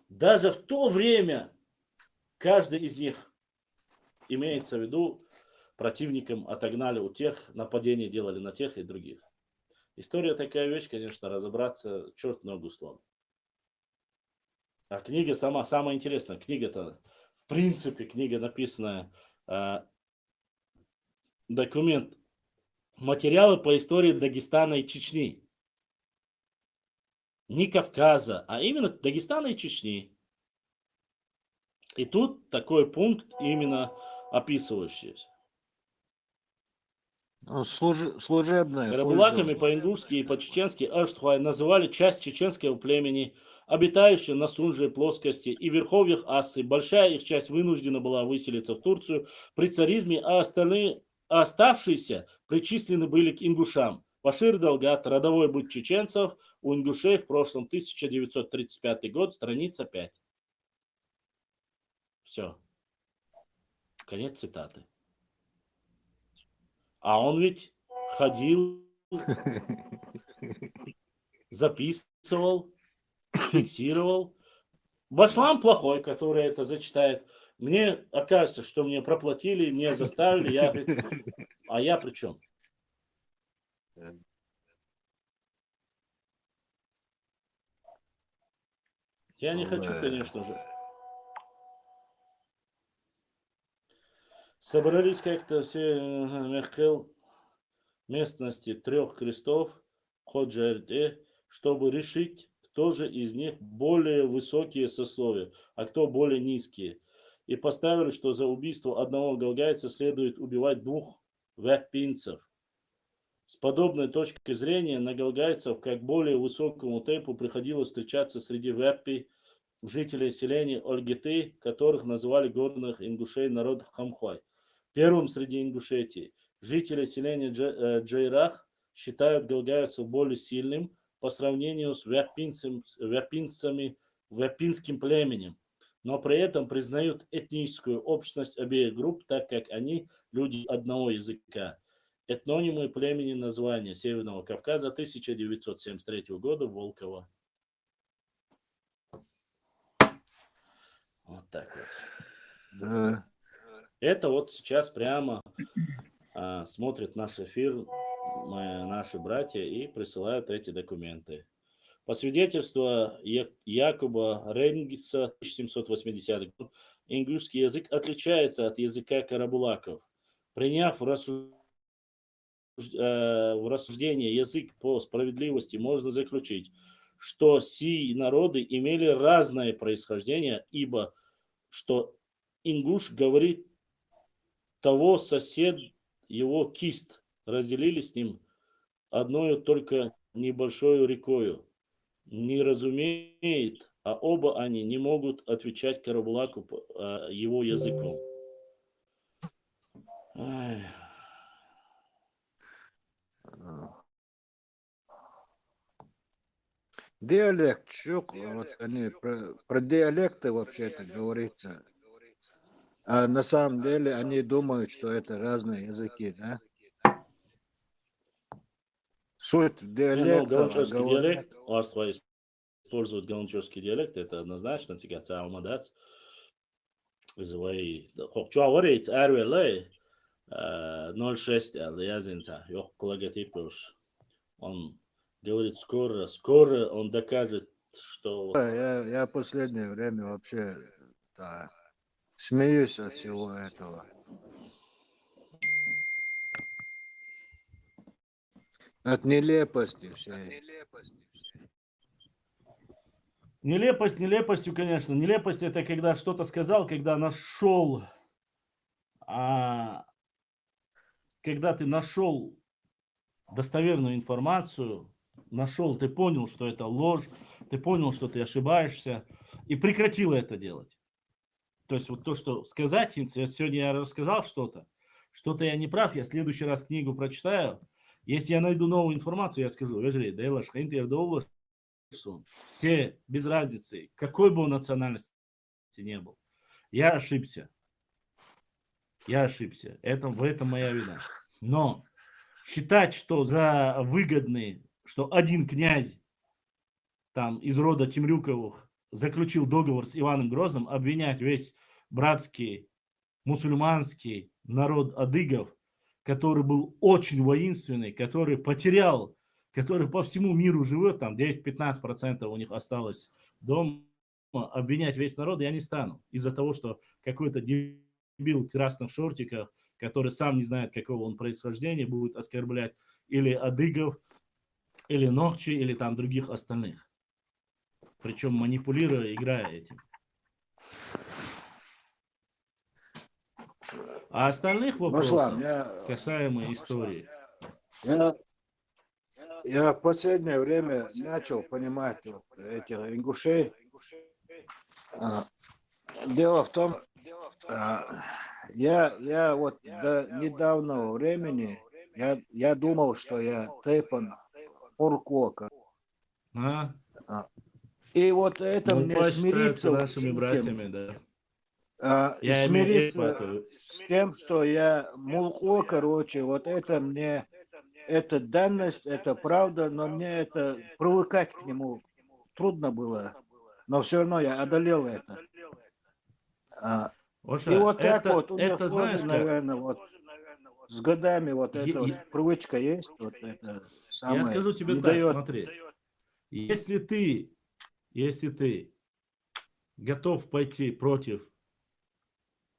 Даже в то время каждый из них, имеется в виду, противникам отогнали у тех, нападения делали на тех и других. История такая вещь, конечно, разобраться черт ногу сломит. А книга самая интересная. Книга-то, в принципе, книга написанная, документ, материалы по истории Дагестана и Чечни. Не Кавказа, а именно Дагестана и Чечни. И тут такой пункт именно описывающийся. Ну, служебное. Карабулаками по-ингушски и по-чеченски Аштхуай называли часть чеченского племени, обитающую на Сунжей плоскости и верховьях Ассы. Большая их часть вынуждена была выселиться в Турцию при царизме, а оставшиеся причислены были к ингушам. Башир Далгат, родовой быт чеченцев, у ингушей в прошлом 1935 год, страница 5. Все. Конец цитаты. А он ведь ходил, записывал, фиксировал. Башлам плохой, который это зачитает. Мне окажется, что мне проплатили, мне заставили, я говорю, а я при чем? Я не хочу, конечно же. Собрались как-то все Мехкел местности 3 крестов, Ходжа-Эрте, чтобы решить, кто же из них более высокие сословия, а кто более низкие. И поставили, что за убийство одного галгайца следует убивать 2 вяппинцев. С подобной точки зрения на галгайцев, как более высокому тейпу, приходилось встречаться среди вяппи жителей селений Ольгиты, которых называли горных ингушей народ Хамхуай. Первым среди Ингушетии жители селения Джейрах считают галгайцев более сильным по сравнению с вяпинским племенем, но при этом признают этническую общность обеих групп, так как они люди одного языка. Этнонимы племени названия Северного Кавказа 1973 года Волкова. Вот так вот. Да. Это вот сейчас прямо смотрят наш эфир наши братья и присылают эти документы. По свидетельству Якуба Ренгиса, 1780 год, ингушский язык отличается от языка карабулаков. Приняв в рассуждение язык по справедливости, можно заключить, что сии народы имели разное происхождение, ибо что ингуш говорит того сосед его кист, разделили с ним одною только небольшой рекою. Не разумеет, а оба они не могут отвечать карабулаку его языком. Ай. Диалект, чук, вот они про диалекты вообще-то говорится. А на самом деле они думают, что это разные языки, да? Суть диалекта. Галанчевский диалект, Арства использует галанчевский диалект, это однозначно, цигация алмадац. Вызывай. Что говорит, РВЛ 06, язынца, yok логотип уж. Он говорит, скоро он докажет, что... Я последнее время вообще смеюсь от всего этого. От нелепости всей. Нелепость нелепостью, конечно. Нелепость — это когда что-то сказал, когда нашел... когда ты нашел достоверную информацию, ты понял, что это ложь, ты понял, что ты ошибаешься, и прекратил это делать. То есть вот то, что сказать, сегодня я рассказал что-то я не прав, я в следующий раз книгу прочитаю, если я найду новую информацию, я скажу, все, без разницы, какой бы он национальности не был, я ошибся. В этом моя вина. Но считать, что за выгодный, что один князь там из рода Темрюковых заключил договор с Иваном Грозным, обвинять весь братский мусульманский народ адыгов, который был очень воинственный, который потерял, который по всему миру живет, там 10-15% у них осталось дома, обвинять весь народ я не стану. Из-за того, что какой-то дебил в красных шортиках, который сам не знает, какого он происхождения, будет оскорблять или адыгов, или нохчи, или там других остальных. Причем манипулируя, играя этим. А остальных вопросов, Руслан, касаемо истории, я в последнее время начал понимать вот этих ингушей. Дело в том, я вот до недавнего времени я думал, что я Тейпан Оркока. а? И вот это Ну, мне смириться вот нашими с братьями, этим, да. и Я смириться имею с тем, что я мулко, короче, вот это мне, это данность, это правда, но мне это привыкать к нему трудно было, но все равно я одолел это. И вот так вот, у меня это тоже, знаешь как? наверное, вот с годами вот Е- эта вот е- привычка есть, вот это Я самое, скажу тебе не так, дает. смотри. Если ты готов пойти против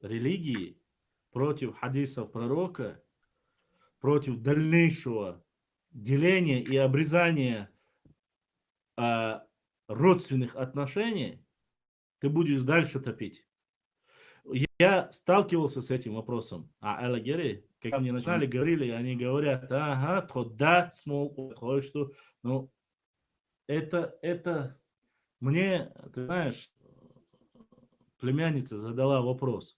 религии, против хадисов пророка, против дальнейшего деления и обрезания родственных отношений, ты будешь дальше топить. Я сталкивался с этим вопросом. А Эллагери, когда мне начинали говорили, они говорят, ага, тходат смол, что, ну, это мне, ты знаешь, племянница задала вопрос.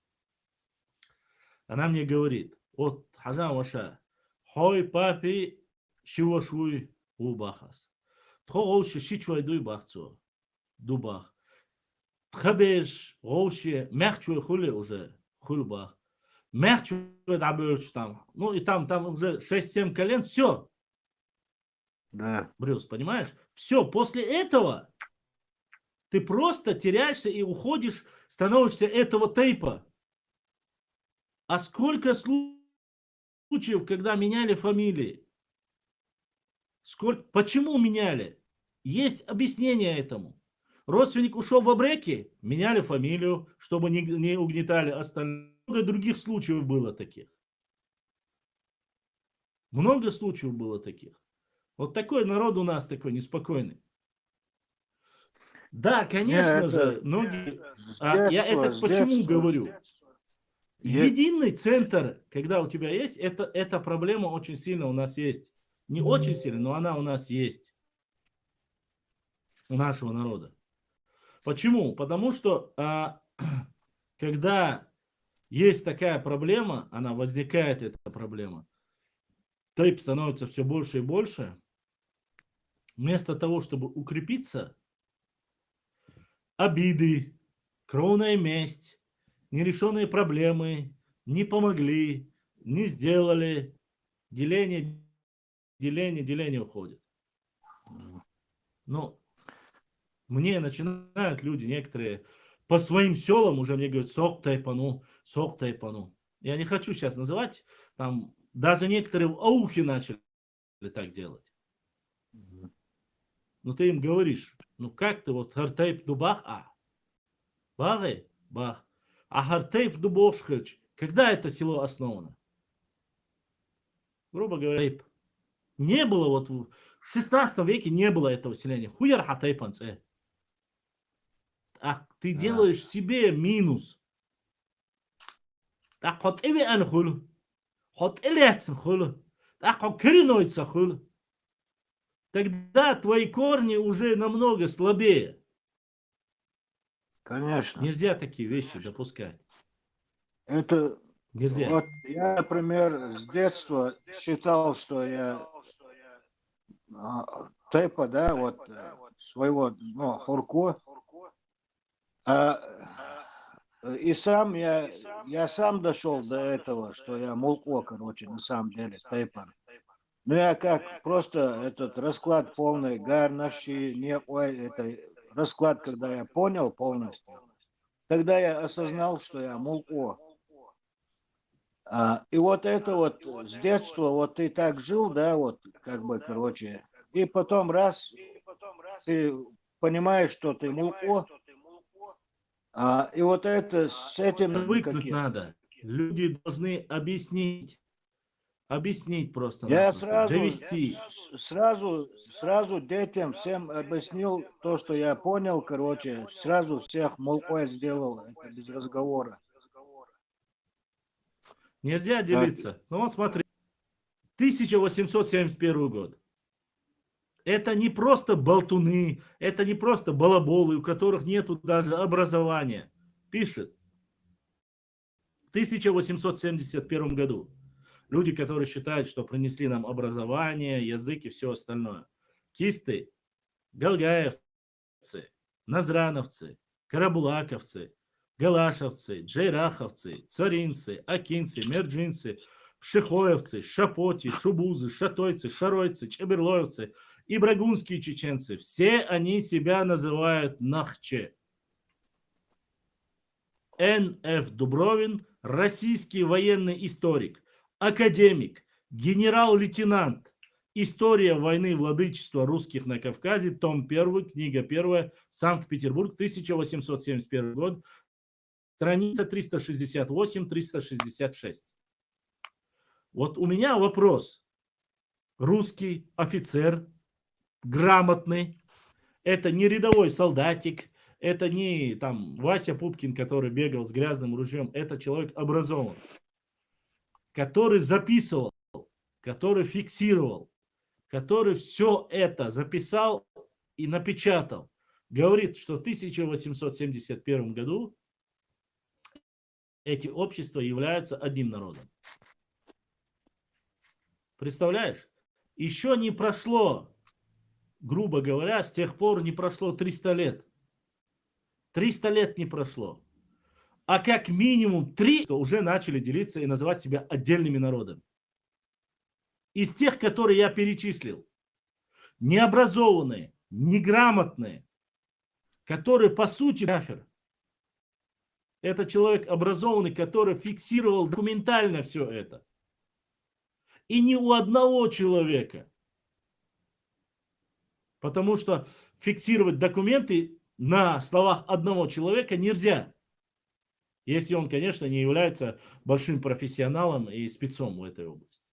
Она мне говорит, вот, Хазан Ваша, хой папи шивошуй убахас. Тхоуши шичуай дуй бахцо, дубах. Тхабеш, гоуши, мягчуй хули уже, хульбах. Мягчуй дабельч там. Ну и там уже 6-7 колен, все. Да. Брюс, понимаешь? Все, после этого ты просто теряешься и уходишь, становишься этого тейпа. А сколько случаев, когда меняли фамилии? Почему меняли? Есть объяснение этому. Родственник ушел в абреки, меняли фамилию, чтобы не угнетали остальных. Много других случаев было таких. Много случаев было таких. Вот такой народ у нас такой неспокойный. Да, конечно же, многие... я это почему говорю? Единый центр, когда у тебя есть, эта проблема очень сильно у нас есть. Не очень сильно, но она у нас есть. У нашего народа. Почему? Потому что когда есть такая проблема, она возникает, эта проблема, тейп становится все больше и больше. Вместо того, чтобы укрепиться, обиды, кровная месть, нерешенные проблемы не помогли, не сделали, деление уходит. Но мне начинают люди некоторые по своим селам уже мне говорят, сок тайпану. Я не хочу сейчас называть, там даже некоторые в Аухе начали так делать. Но ты им говоришь, ну как ты вот хартейп дубах, багы, бах. А хартейп дубошхач, когда это село основано? Грубо говоря, не было вот в 16 веке не было этого селения. Хуяр хатейпанце. А ты делаешь себе минус. Так хот эви анхул. Хот элецн хул. Так хот керинойца хул. Тогда твои корни уже намного слабее. Конечно. Нельзя такие вещи допускать. Это Нельзя. вот я, например, с детства считал, что я тейпа, да, вот своего, ну, Хурко. И сам я сам дошел до этого, что я мулко, короче, на самом деле, тейпан. Ну, я как просто этот расклад полный, гарнаши, не, ой, это расклад, когда я понял полностью, тогда я осознал, что я мулко. И вот это вот с детства, вот ты так жил, да, вот как бы, короче, и потом раз ты понимаешь, что ты мулко, и вот это с этим Привыкнуть никаким. надо. Люди должны объяснить Я просто-напросто, довести. сразу детям всем объяснил то, что я понял, короче, сразу всех мулко сделал, это без разговора. Нельзя делиться. Ну вот смотри, 1871 год. Это не просто болтуны, это не просто балаболы, у которых нету даже образования. Пишет. В 1871 году. Люди, которые считают, что принесли нам образование, язык и все остальное. Кисты, галгаевцы, назрановцы, карабулаковцы, галашевцы, джейраховцы, царинцы, акинцы, мерджинцы, пшехоевцы, шапоти, шубузы, шатойцы, шаройцы, чеберлоевцы и брагунские чеченцы. Все они себя называют нахче. Н.Ф. Дубровин, российский военный историк, академик, генерал-лейтенант. История войны владычества русских на Кавказе, том 1, книга 1, Санкт-Петербург, 1871 год, страница 368-366. Вот у меня вопрос. Русский офицер, грамотный, это не рядовой солдатик, это не там Вася Пупкин, который бегал с грязным ружьем, это человек образованный, который записывал, который фиксировал, который все это записал и напечатал. Говорит, что в 1871 году эти общества являются одним народом. Представляешь? Еще не прошло, грубо говоря, с тех пор не прошло 300 лет. 300 лет не прошло. А как минимум 3 уже начали делиться и называть себя отдельными народами. Из тех, которые я перечислил. Необразованные, неграмотные, которые по сути кафир. Это человек образованный, который фиксировал документально все это. И ни у одного человека. Потому что фиксировать документы на словах одного человека нельзя. Если он, конечно, не является большим профессионалом и спецом в этой области.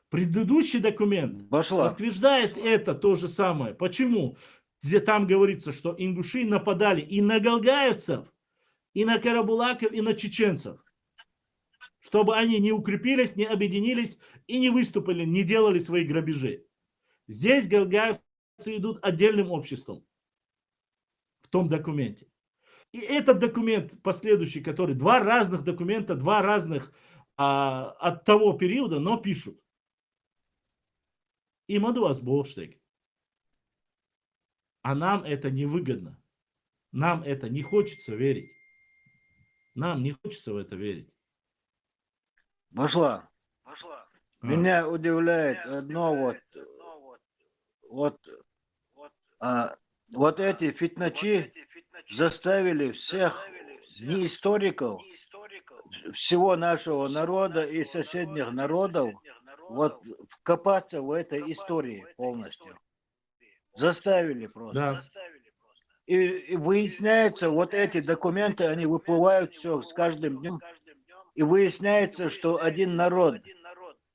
Предыдущий документ подтверждает это то же самое. Почему? Где там говорится, что ингуши нападали и на галгаевцев, и на карабулаков, и на чеченцев. Чтобы они не укрепились, не объединились и не выступили, не делали свои грабежи. Здесь галгаевцы идут отдельным обществом в том документе. И этот документ последующий, который два разных документа, два разных от того периода, но пишут. Им от вас Богштег. А нам это невыгодно. Нам это не хочется верить. Нам не хочется в это верить. Вошла. Меня удивляет одно вот эти фитначи заставили всех не историков всего нашего народа и соседних народов вот вкопаться в этой истории полностью. Заставили просто. Да. И выясняется, вот эти документы, они выплывают все с каждым днем. И выясняется, что один народ.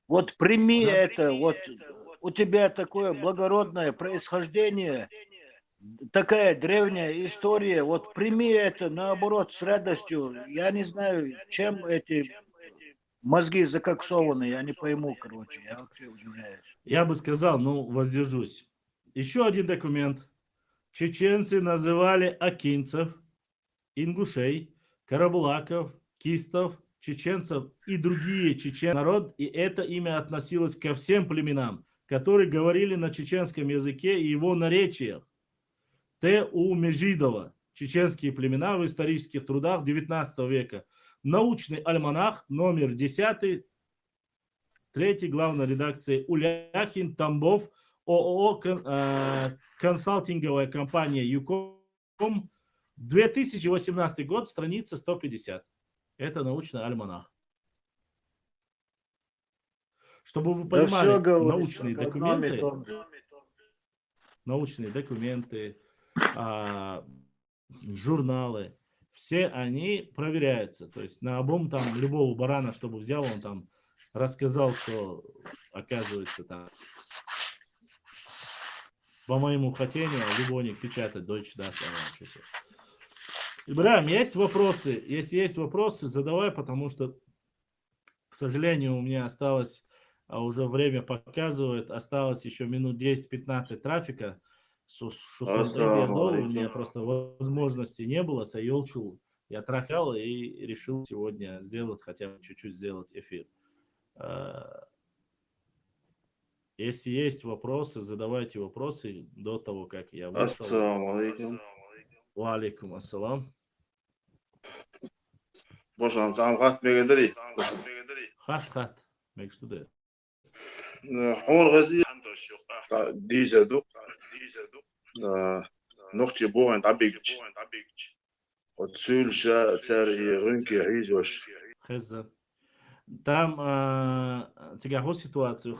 Вот прими это, вот у тебя такое благородное происхождение, такая древняя история, вот прими это, наоборот, с радостью. Я не знаю, чем эти мозги закоксованы, я не пойму, короче, я вообще удивляюсь. Я бы сказал, воздержусь. Еще один документ. Чеченцы называли акинцев, ингушей, карабулаков, кистов, чеченцев и другие чеченцы народ, и это имя относилось ко всем племенам, которые говорили на чеченском языке и его наречиях. Т.У. Межидова. Чеченские племена в исторических трудах 19 века. Научный альманах, номер 10, 3, главной редакции Уляхин, Тамбов, ООО консалтинговая компания ЮКОМ, 2018 год, страница 150. Это научный альманах. Чтобы вы Да все понимали, говоришь, об одном и научные документы, журналы, все они проверяются. То есть на обум там любого барана, чтобы взял, он там рассказал, что оказывается там по моему хотению любовник печатать Deutsche Das. Ибрахим, есть вопросы? Если есть вопросы, задавай, потому что, к сожалению, у меня осталось, уже время показывает, осталось еще минут 10-15 трафика. У меня просто возможности не было, Сайолчу. Я трафял и решил сегодня сделать, хотя бы чуть-чуть сделать эфир. Если есть вопросы, задавайте вопросы до того, как я вышел. Ассаламу алейкум. Ва алейкум ассалам. Божан, сам хат мегадри. Хат. Мекстуде. Хор гази. Дижаду. Нохчи боен табигч. Отсюльша цари рынки ризош. Хеза. Там сега ситуацию.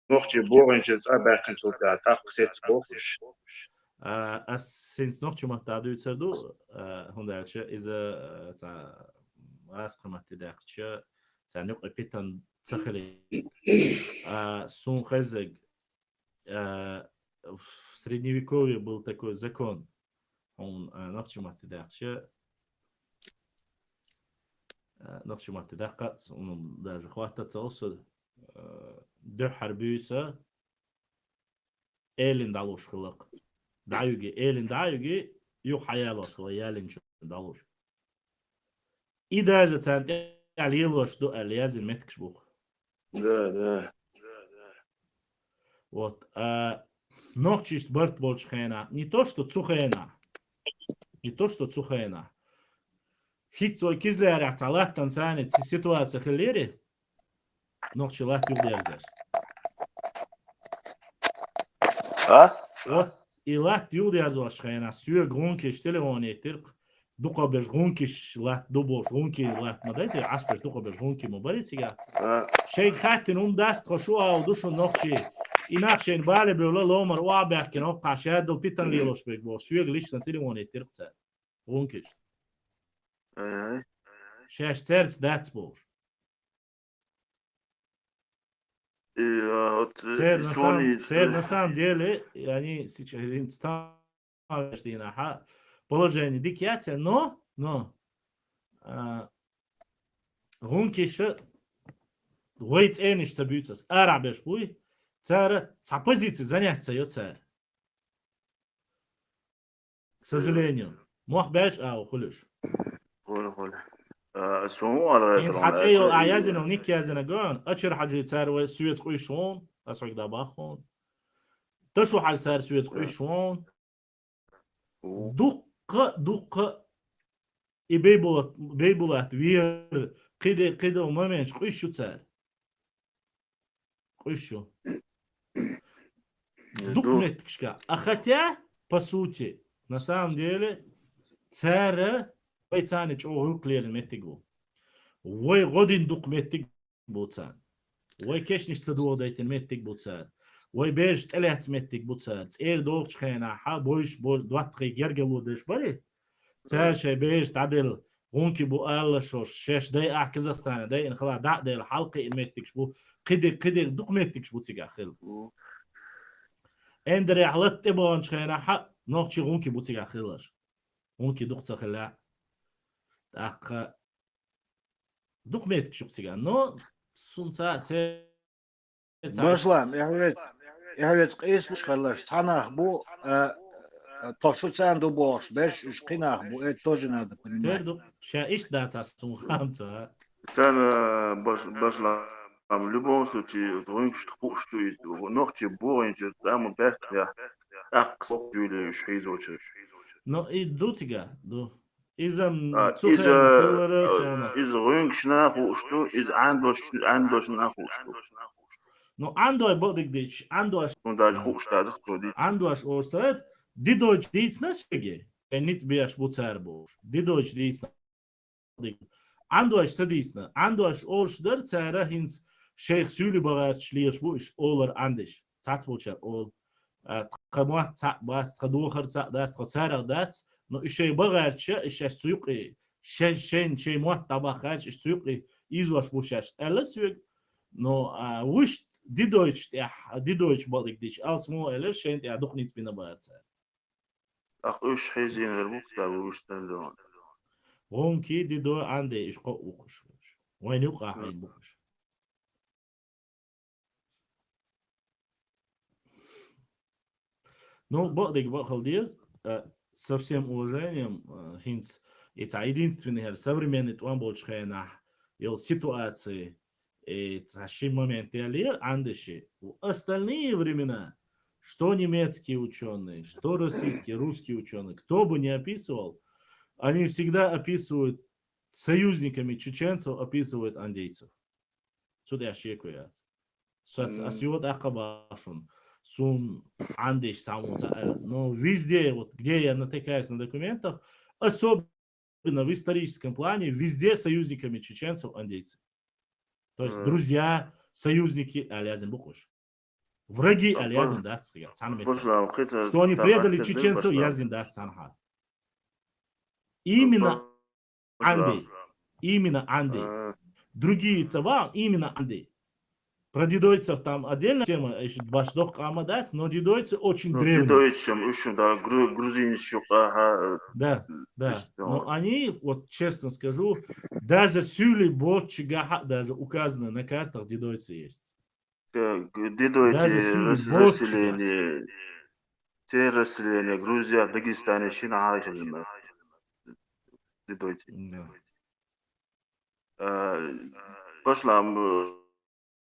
Нохчи боен цабакен тулта таксет бохш. Sinds nog je mag dat uit zo hondertje is raskhamat dagtje zijn nog een pitan tsakhle сон хезег в средневековье был такой закон. Он нахчимат дагтje он даже хвататься осо дө харбюса элин далуш хылык даюги юх хаялос лоялин далуш. И даже центр алилош до алязин меткшбух. Да. Вот. Нохчиш барт болчхена. Не то, что цухена. Хитсой кизлер аталат танцанит ситуация хелери. Нохчи лат юдерзеш. Вот. И лат юдерзеш хена. Сюе гронкиш телефонетир. Дукабеш гронкиш лат дубош гронки лат. Мадайте аспеш дукабеш гронки мобаритига. Шейк хаттин даст خشوع او دوشو نوخشي ایناخشین باله بولا لومر وابح کنو قاشاد دل پیتن لیلوش بگ بو سویگ لیش نتیلمونی ترقت غونکش شاش ترц داتس بوش سير на самом деле они сейчас стали на положение дикяция, но غونکش Войт эниш собьются. Арабеш буй. Царь позиции заняться ее царь. К сожалению. Мох бэч хулюш. Инс хацею аязину никязина гон. Ачер хаджи царь сует куйшон. Асвак дабахон. Ташу хадж царь сует куйшон. Дукка. И бейбулат вир. Киде умаменш куйшу царь. Еще. Документишка. А хотя, по сути, на самом деле, царь бойцанич оуклер метигу. Ой, годин документик буцан. Ой, кешниш цадуодайтен метик буцан. Ой, беш телец метик буцан. Цер дохчхена, ха бойш дватхи гергелудеш бари. Царь шей беш тадел غونكي بو الله شو شاش داي كازاخستان داي ان خلا داي الحلقه ميتكش بو قدر دوكمنتكش بو تيغا خل اندري حلت بون شينا حق نوتشي غونكي بو تيغا خلاش غونكي دوقص خلا داق دوكمنتكش بو تيغا نو سунца Башлам, я ведь قيس خلاش цанах бу то, что цен дубош, без шкинах, это тоже надо понимать. Терду, шаиш даца сунхамца. Цен башла в любом случае, что ногти боин, там бэхтя, так сопюли шейзочи. Но и дутига, из рынгшнаху, что из андош наху, что. Но андой бодыгдич, андуаш Ну, даже хукштадых тоди. Andoš olsaydı, didoç değilsiniz peki. Nit biyaş bu çar bu. Didoç değilsiniz. Andoş da değilsiniz. Andoş olşdur çara hins şeyh sülü bağaç liyaş bu iş olur andiş. Çat bu çar ol. Kamuat çat bas, kaduhar çat das çara dat. No işe bağaç işe suyuk şey muat tabakaç iş suyuk izvaş bu şaş. Elesük no wish die Deutsch balık diş. Als mo eller schent ja doch nicht bina bağırsa. Ach, üç hezin verbuk da bu işten de. Warum ki die do ande iş ko ukuş. When you qahin bukuş. Ну, balık bakıldıyız. Со всем уважением, Хинц, это единственный современный твамболчхайна, его ситуации, и наши моменты алир андыши. В остальные времена, что немецкие ученые, что российские, русские ученые, кто бы ни описывал, они всегда описывают союзниками чеченцев, описывают андейцев. Сюда я шекуят. Асиот Акабашун, Сун Андеш Самуса. Но везде, вот где я натыкаюсь на документах, особенно в историческом плане, везде союзниками чеченцев андейцы. То есть друзья, союзники Алязин Букуш. Враги Алязин Дартсхига. Что они предали чеченцев, Язин Дартсанха. Именно Андей. Именно Андей. Другие цава, именно Андей. Про дедойцев там отдельная тема, Башдох Амадас, но дедойцы очень древние. Дедойцам, еще, да, грузин еще, ага. Да, да. Но они, вот честно скажу, даже Сюли, Ботчига, даже указано на картах, дедойцы есть. Дедойцы, расселение, те расселения, Грузия, Дагестан, Шина, Хайхалина. Дедойцы. Пошлам,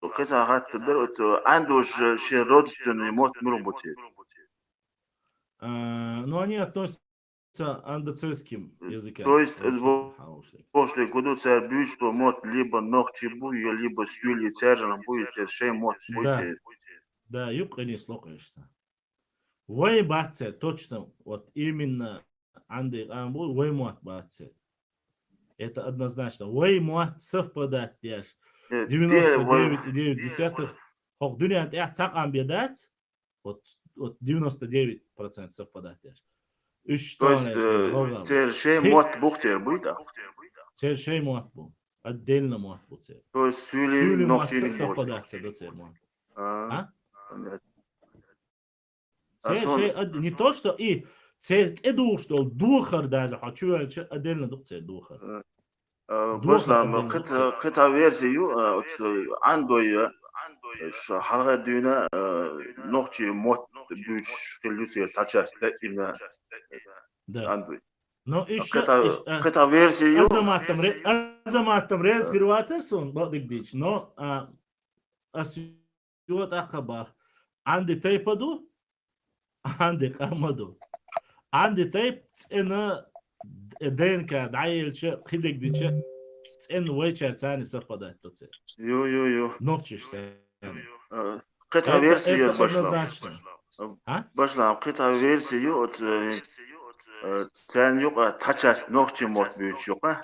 Кэса хаттыр андуш шин родственный мот мурбути. Но они относятся к андоцесским языкам. То есть после года царь бьют, что мот либо ногчибу, либо сюли царжем будет шей мот будет. Да, юг не слухаешься. Вой баце, точно, вот именно анды амбу, вой мот баце. Это однозначно. Вой мот совпадать яш. 99,9. Хок дунят я цакам бедать. Вот 99% совпадать яш. То есть царь шей мот бухтер будет, да? Царь шей мот бу. Отдельно мот бу царь. То есть сюли ногчи совпадать до царь мот. А? Не то, что и царь эду, что духар даже, хочу отдельно дух царь духар. Башлам, қыта версию, андой, халға дүйіне ногчи мот бүйш келюсе тачасты имя андой. Но еще қыта версию... Азаматтам резгирвацерсон, бадык но асиот ақабах. Анды тайпаду, анды қамаду. Анды тайп цена ДНК дайылчы қидек дичі цен вайчар цаны совпадает то цен. Ю. Ногчишься. Қыта версию башлам. Башлам, қыта версию цен yok, тачас ногчи мот бүйч yok.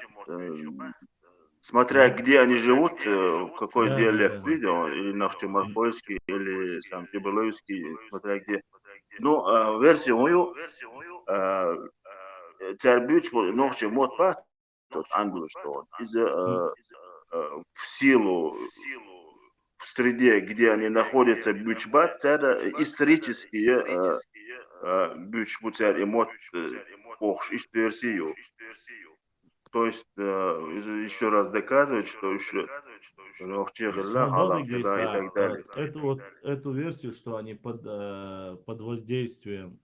Смотря где они живут, какой диалект, или ногчеморпольский, или там тибулойский, смотря где. Ну, версию мою, царь бюч ногчи мот па, тот англ, что в силу, в среде, где они находятся, бючбат, царь исторические бюч, царь и мот, ох, версию. То есть, еще раз доказывать, что еще и так далее. Эту версию, что они под воздействием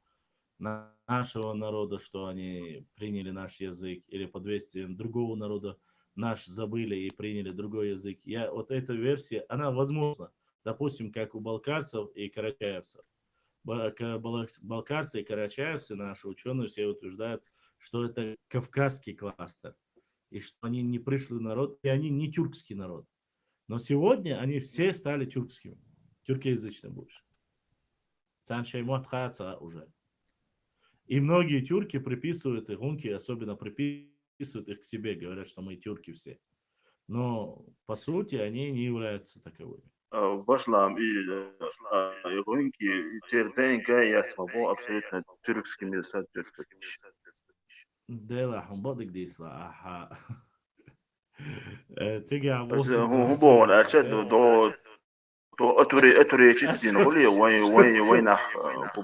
нашего народа, что они приняли наш язык, или под воздействием другого народа наш забыли и приняли другой язык. Вот эта версия, она возможна. Допустим, как у балкарцев и карачаевцев. Балкарцы и карачаевцы, наши ученые все утверждают, что это кавказский кластер, и что они не пришлый народ, и они не тюркский народ. Но сегодня они все стали тюркскими. Тюркоязычный будешь. Саншеймот хаца уже. И многие тюрки приписывают их, гунки особенно приписывают их к себе, говорят, что мы тюрки все. Но по сути они не являются таковыми. Башлам и гонки терпенька я смогу абсолютно тюркскими соответствовать. Дела хамбодик дисла, аха. Тиги بس абосы هو هو أنا أشد دو أتوري تشتين هولي وين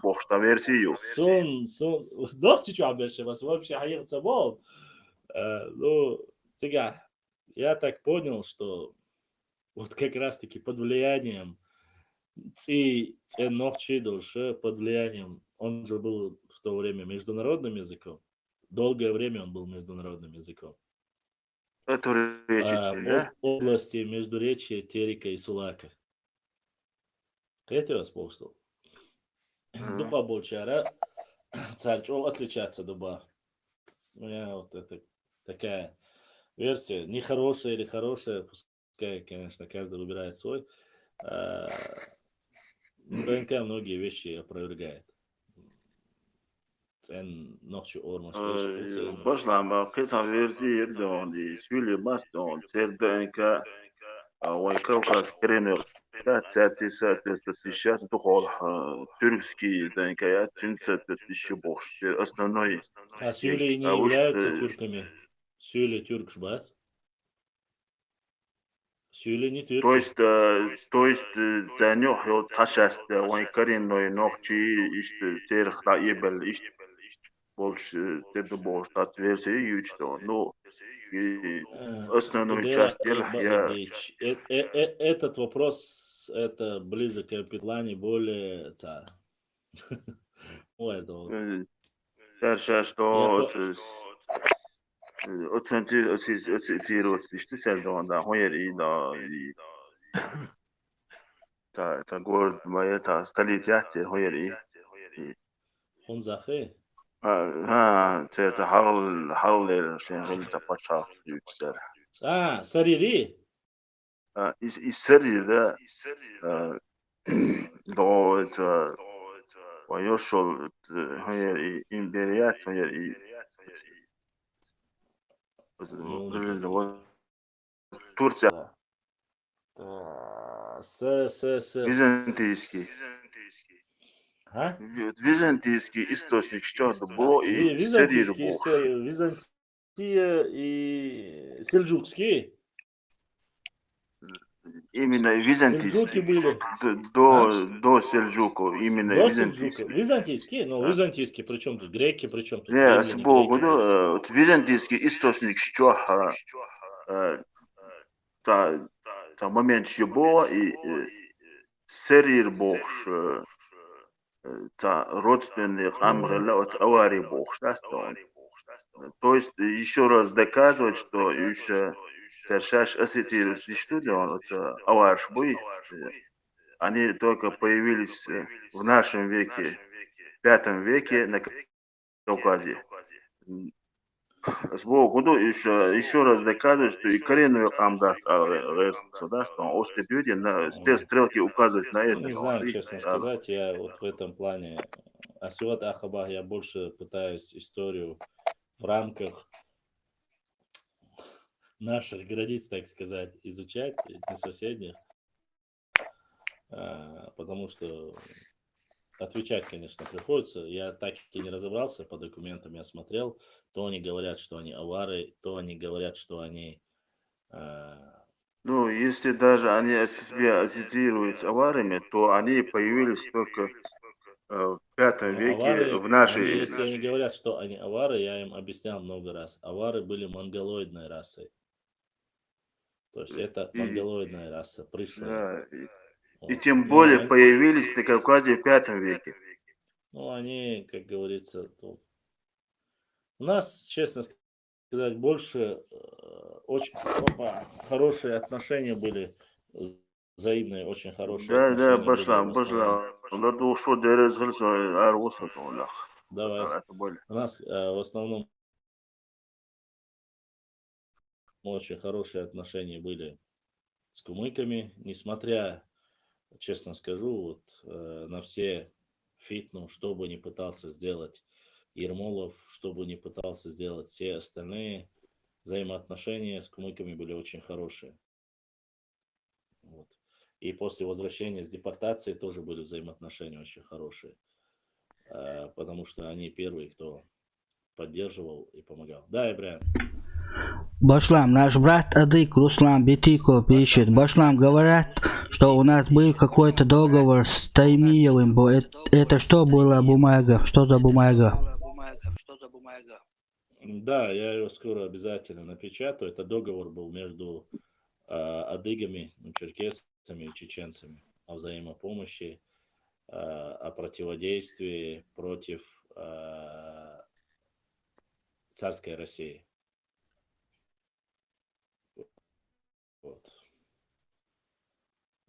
بوخشتا فيرسيو. сон, дохти что обещаю, вас вообще хаер цабол. Ну, тига, я так понял, что вот как раз-таки под влиянием Ценохчи души, под влиянием, он же был в то время международным языком. Долгое время он был международным языком. أتوري تشتين لا. Области междуречия Терека и Сулака. Это я спустил. Духа больше, ара, царь, отличаться дуба. У меня вот это такая версия, не хорошая или хорошая, пускай, конечно, каждый выбирает свой. ДНК многие вещи опровергает. Цен ночью ормаш. باشلام قطع فيرسي دون دي سولي باس دون تيردنكا ويكوكاس كرينر تاتي تشات دخول تركسكي دنكايات تنسى تشبوش основной А сюли не уж являются тюрками. Сюли тюркшбас. Сюли не тюрки. то есть занёх его ташаст ويكرين نوي نوخчи ишт терх ебел ишт больше тебе больше от версии ючто ну основную часть дела я Этот вопрос, это ближе к Петлане, более царь. дальше что оцентировать что сельдон да хоер и да та город моя та столица хоер и Хунзахе. это حرل شغل تباشا يكسر Сарири. السري ده لو это ويوصل هي إمبريات هي Турция византийский А? византийский источник что было и Сарир Византийские бог истории. Византия и сельджукские. именно Сельджуки византийский были. до Сельджуков именно До византийский. Сельджука. Византийские? Ну, византийские, причем тут греки, причем тут Не, римляне, с Богу, греки. византийский источник что та момент що було і Сарир бог та родственник Амрела от Авари бог, то есть еще раз доказывать, что еще Цершаш ассоциирует что он это Аварш бой, они только появились в нашем веке, в V веке на Кавказе. С Богу, еще раз доказывает, что и коренную камдат государства, остепюди на стрелки указывают на это. Не знаю, честно сказать, я вот в этом плане, Асиот Ахабах, я больше пытаюсь историю в рамках наших границ, так сказать, изучать, не соседних, потому что отвечать, конечно, приходится. Я так и не разобрался по документам, я смотрел. То они говорят, что они авары, то они говорят, что они... Ну, если даже они себя ассоциируют с аварами, то они появились только в V веке авары, в нашей... если они говорят, что они авары, я им объяснял много раз. Авары были монголоидной расой. То есть это монголоидная раса, пришлая. И тем более появились на Кавказе в V веке. Ну, они, как говорится, то... у нас, честно сказать, больше очень хорошие отношения были, взаимные, очень хорошие отношения. Да, Давай. У нас в основном очень хорошие отношения были с кумыками, несмотря честно скажу, вот на все фитну, что бы ни пытался сделать Ермолов, что бы ни пытался сделать все остальные, взаимоотношения с кумыками были очень хорошие. Вот. И после возвращения с депортации тоже были взаимоотношения очень хорошие, потому что они первые, кто поддерживал и помогал. Да, Ибраим. Башлам, наш брат Адык Руслан Битико пишет. Башлам, говорят, что у нас был какой-то договор с Таймиевым. Это что была бумага? Что за бумага? Да, я ее скоро обязательно напечатаю. Это договор был между адыгами, черкесами и чеченцами о взаимопомощи, о противодействии против царской России. Вот.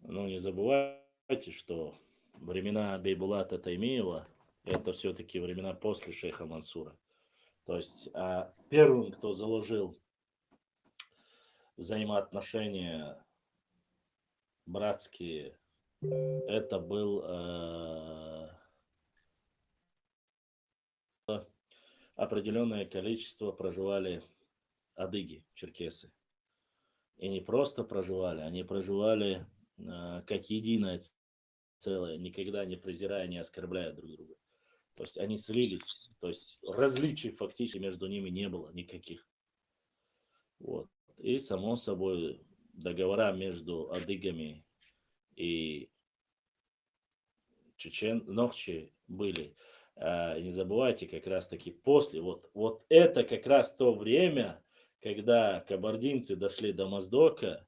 Но не забывайте, что времена Бейбулата Таймиева – это все-таки времена после шейха Мансура. То есть первым, кто заложил взаимоотношения братские, это был определенное количество проживали адыги, черкесы. И не просто проживали, они проживали как единое целое, никогда не презирая, не оскорбляя друг друга. То есть они слились, то есть различий фактически между ними не было никаких. Вот. И само собой договора между адыгами и Нохчи были. Не забывайте, как раз таки после, вот это как раз то время, когда кабардинцы дошли до Моздока,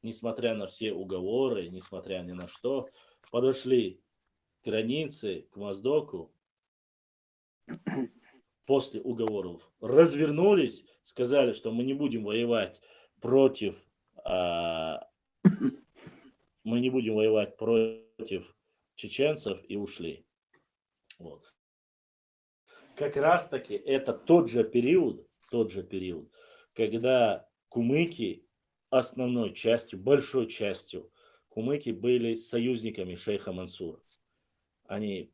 несмотря на все уговоры, несмотря ни на что, подошли к границе, к Моздоку, после уговоров, развернулись, сказали, что мы не будем воевать против чеченцев, и ушли. Вот. Как раз таки это тот же период, когда кумыки основной частью, большой частью кумыки были союзниками шейха Мансура. Они,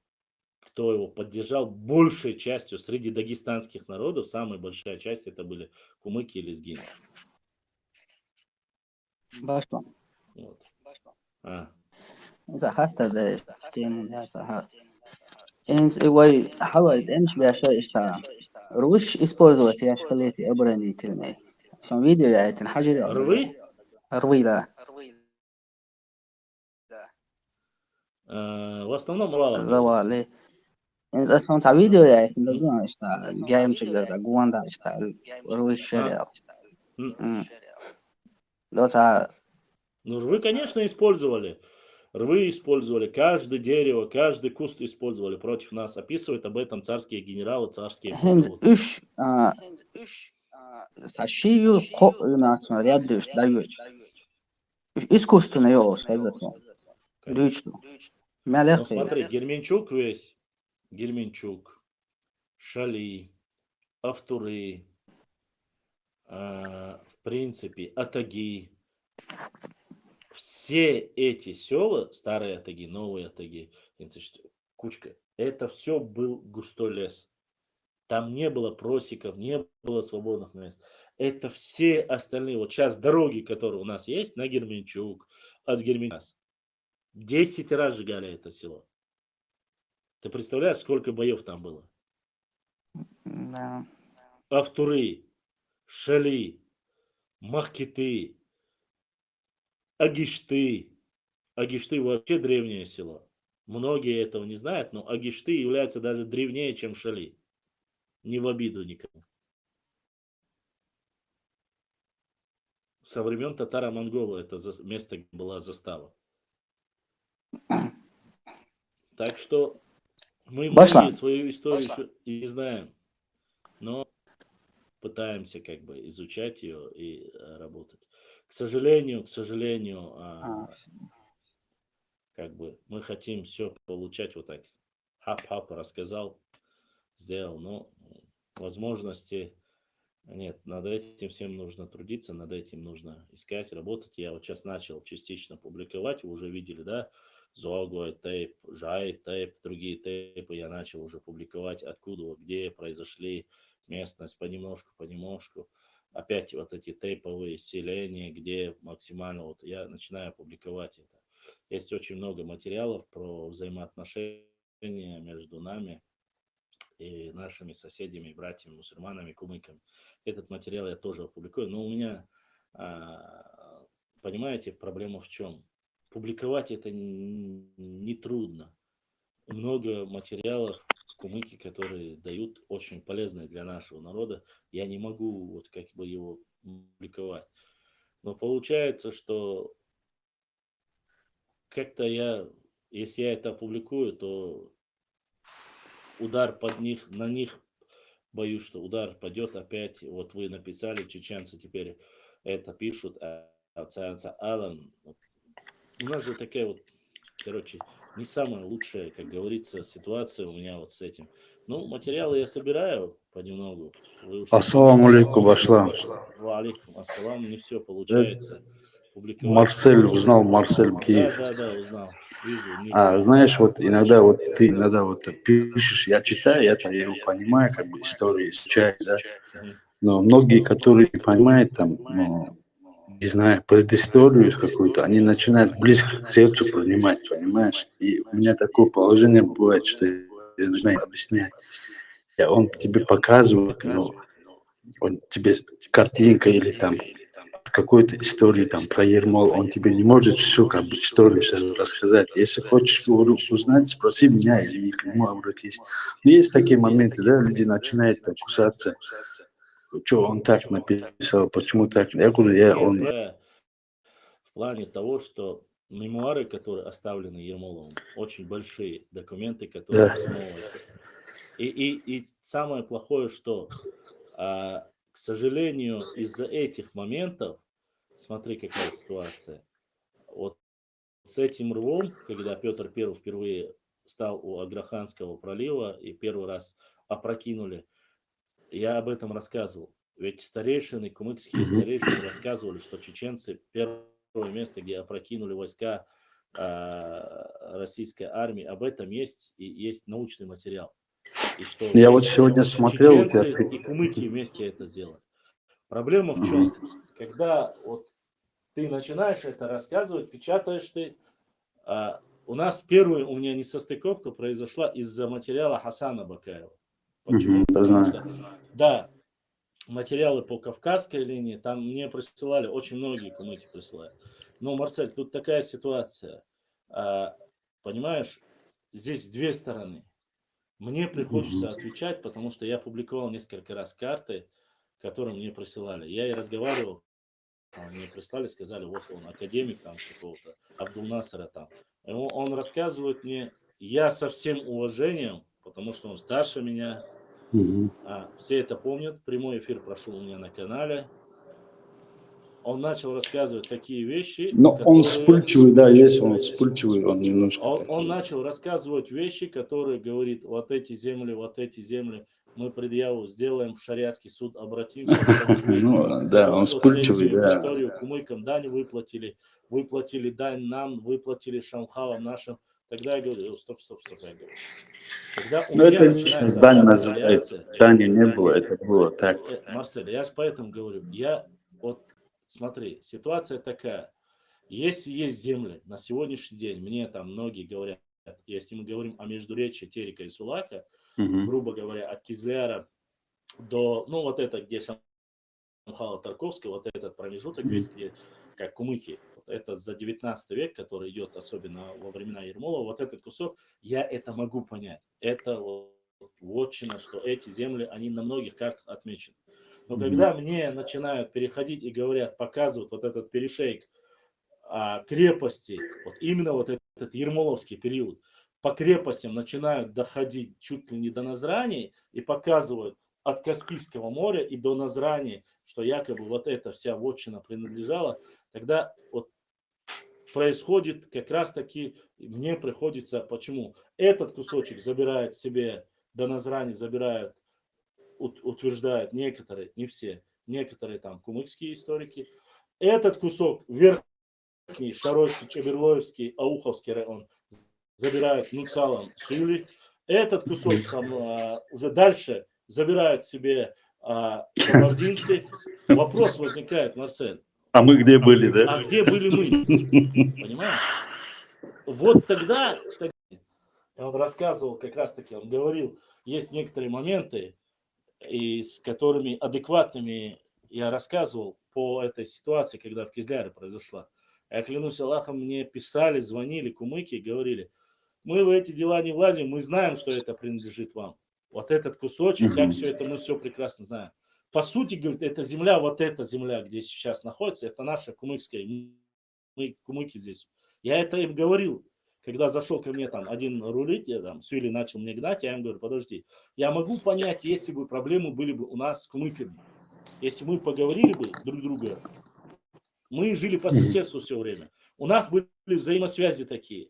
кто его поддержал, большей частью среди дагестанских народов, самая большая часть это были кумыки и лезгины. Башла. Вот. إذا حتى ده تيم ده إنس وي حاول إنش بيشتغل إشتغل روش использовать я шкалети оборонительные. Сам видео я это حاجة Рвы? لا. В основном мало. زوالي إنس أسمع تاع فيديو يا إنت ده إشتغل جاي مشجر ده جوان ده إشتغل روش شريعة. ده تاع. Ну, рвы, конечно, использовали. Рвы использовали, каждое дерево, каждый куст использовали против нас. Описывают об этом царские генералы, царские полководцы. Üç taşıyor nasıl ya düş dayıç. Искусственно его сказать. Лично. Ну, смотри, Герменчук весь, Шали, Автуры, в принципе, Атаги. Все эти села, старые Атаги, новые Атаги, кучка, это все был густой лес. Там не было просеков, не было свободных мест. Это все остальные, вот сейчас дороги, которые у нас есть, на Герменчук, от Герменчука, 10 раз сжигали это село. Ты представляешь, сколько боев там было? Да. Автуры, Шали, Махкиты, Агишты. Агишты вообще древнее село. Многие этого не знают, но Агишты являются даже древнее, чем Шали. Не в обиду никому. Со времен татаро-монгола это место была застава. Так что мы многие свою историю еще и не знаем, но пытаемся как бы изучать ее и работать. К сожалению, как бы мы хотим все получать вот так. Хап-хап рассказал, сделал, но возможности нет. Над этим всем нужно трудиться, над этим нужно искать, работать. Я вот сейчас начал частично публиковать, вы уже видели, да, Зогой тейп, Жай тейп, другие тейпы я начал уже публиковать, откуда, где произошли местность понемножку. Опять вот эти тейповые селения, где максимально вот я начинаю публиковать это. Есть очень много материалов про взаимоотношения между нами и нашими соседями, братьями, мусульманами, кумыками. Этот материал я тоже опубликую, но у меня, понимаете, проблема в чем? Публиковать это не трудно. Много материалов кумыки, которые дают очень полезные для нашего народа. Я не могу вот как бы его публиковать. Но получается, что как-то если я это опубликую, то удар на них, боюсь, что удар пойдет опять. Вот вы написали, чеченцы теперь это пишут, Алан. У нас же такая вот, короче, не самая лучшая, как говорится, ситуация у меня вот с этим. Ну, материалы я собираю понемногу. Ассаламу алейкум, Башлам. Ва алейкум ассалам, не все получается публиковать. Марсель узнал, Марсель Киев. Да, узнал. Вижу. Знаешь, вот иногда вот ты иногда вот пишешь, я читаю, я его понимаю, как бы историю изучаю, да. Но многие, которые не понимают там, не знаю, предысторию какую-то, они начинают близко к сердцу принимать, понимаешь? И у меня такое положение бывает, что я начинаю объяснять. Он тебе показывает, но он тебе картинка или там какой-то истории там про Ермол, он тебе не может всю как бы историю рассказать. Если хочешь узнать, спроси меня или к нему обратись. Но есть такие моменты, да, люди начинают там кусаться. Что он так написал, почему так? Я говорю, в плане того, что мемуары, которые оставлены Ермоловым, очень большие документы, которые основываются. И самое плохое, что, к сожалению, из-за этих моментов, смотри, какая ситуация. Вот с этим рвом, когда Петр I впервые стал у Аграханского пролива и первый раз опрокинули, я об этом рассказывал. Ведь старейшины, кумыкские старейшины рассказывали, что чеченцы первое место, где опрокинули войска российской армии, об этом есть научный материал. И что я вот сегодня смотрел, чеченцы и кумыки вместе это сделали. Проблема в чем? Когда вот ты начинаешь это рассказывать, печатаешь ты. У нас первая у меня несостыковка произошла из-за материала Хасана Бакаева. Почему? Потому что, да, материалы по Кавказской линии, там мне присылали, очень многие кумыки присылают. Но, Марсель, тут такая ситуация. Понимаешь, здесь две стороны. Мне приходится отвечать, потому что я публиковал несколько раз карты, которые мне присылали. Я и разговаривал, мне прислали, сказали, вот он, академик там какого-то, Абдул-Насара там. Он рассказывает мне, я со всем уважением, потому что он старше меня, все это помнят, прямой эфир прошел у меня на канале. Он начал рассказывать такие вещи. Но он вспыльчивый, да, есть он вспыльчивый, он немножко. Он начал рассказывать вещи, которые говорит, вот эти земли, мы предъяву сделаем, в шариатский суд обратимся. Ну, да, он вспыльчивый, да. Историю кумыкам дань выплатили дань нам, выплатили шамхалам нашим. Тогда я говорю, стоп, я говорю. Но это личность дань называется. Дани не было, это было так. Марсель, я же поэтому говорю, вот смотри, ситуация такая. Если есть земли на сегодняшний день, мне там многие говорят, если мы говорим о междуречии Терека и Сулака, грубо говоря, от Кизляра до, ну вот это, где Шамхала Тарковского, вот этот промежуток весь, где как кумыки, вот это за 19 век, который идет особенно во времена Ермолова, вот этот кусок, я это могу понять. Это вотчина, что эти земли, они на многих картах отмечены. Но когда мне начинают переходить и говорят, показывают вот этот перешейк крепости, вот именно вот этот ермоловский период, по крепостям начинают доходить чуть ли не до Назрани и показывают от Каспийского моря и до Назрани, что якобы вот эта вся вотчина принадлежала, тогда вот происходит как раз таки, мне приходится, почему? Этот кусочек забирает себе, до Назрани забирают, утверждают некоторые, не все, некоторые там кумыкские историки. Этот кусок верхний, Шаройский, Чаберлоевский, Ауховский район забирают Нуцалом Сюли. Этот кусок там уже дальше забирают себе кабардинцы. Вопрос возникает, Марсель. А мы где были, да? А где были мы? Понимаешь? Вот тогда он рассказывал, как раз таки, он говорил, есть некоторые моменты, и с которыми адекватными я рассказывал по этой ситуации, когда в Кизляре произошла. Я клянусь Аллахом, мне писали, звонили кумыки и говорили, мы в эти дела не влазим, мы знаем, что это принадлежит вам. Вот этот кусочек, как все это, мы все прекрасно знаем. По сути, говорит, эта земля, вот эта земля, где сейчас находится, это наша кумыкская, мы кумыки здесь. Я это им говорил. Когда зашел ко мне там один рулить, я там Сюли начал мне гнать, я им говорю, подожди, я могу понять, если бы проблемы были бы у нас с кумыками, если мы поговорили бы друг друга, мы жили по соседству все время, у нас были взаимосвязи такие,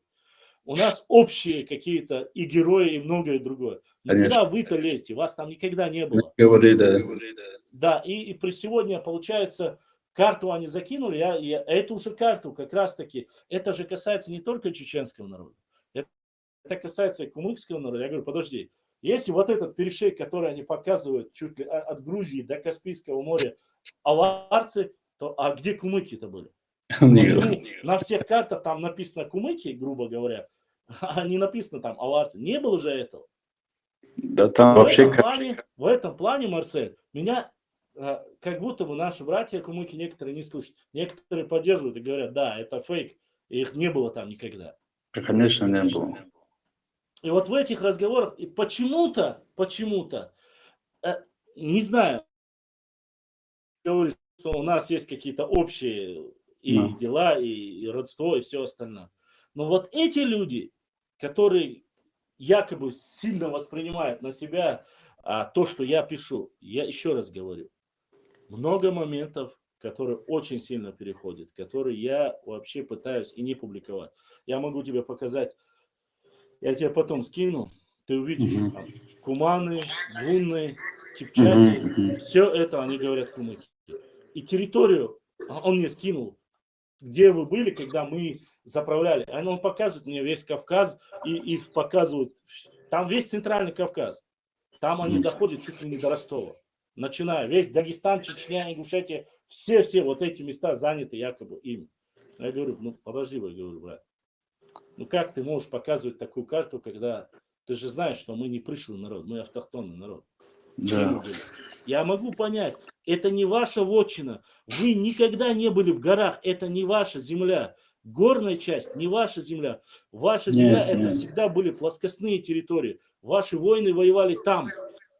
у нас общие какие-то и герои, и многое другое. Но куда вы-то лезете, вас там никогда не было. Говори, да. Да, и при сегодня, получается, карту они закинули, это уже карту как раз-таки, это же касается не только чеченского народа, это касается и кумыкского народа. Я говорю, подожди, если вот этот перешейк, который они показывают чуть ли от Грузии до Каспийского моря, аварцы, то а где кумыки-то были? Почему на всех картах там написано кумыки, грубо говоря, а не написано там аварцы? Не было же этого. Да там вообще... В этом плане, Марсель, меня... как будто бы наши братья кумыки некоторые не слышат. Некоторые поддерживают и говорят, да, это фейк, и их не было там никогда. Конечно, не было. И вот в этих разговорах и почему-то, не знаю, говорю, что у нас есть какие-то общие и дела, и родство, и все остальное. Но вот эти люди, которые якобы сильно воспринимают на себя то, что я пишу, я еще раз говорю, много моментов, которые очень сильно переходят, которые я вообще пытаюсь и не публиковать. Я могу тебе показать, я тебе потом скину, ты увидишь там, куманы, гунны, кипчаки, все это они говорят кумыки. И территорию он мне скинул, где вы были, когда мы заправляли. Он показывает мне весь Кавказ и показывает, там весь Центральный Кавказ. Там они доходят чуть ли не до Ростова. Начиная весь Дагестан, Чечня, Ингушетия, все вот эти места заняты якобы им. Я говорю, ну подожди, я говорю, брат. Ну как ты можешь показывать такую карту, когда ты же знаешь, что мы не пришлый народ, мы автохтонный народ. Да. Я могу понять, это не ваша вотчина. Вы никогда не были в горах, это не ваша земля. Горная часть не ваша земля. Ваша земля это всегда были плоскостные территории. Ваши воины воевали там.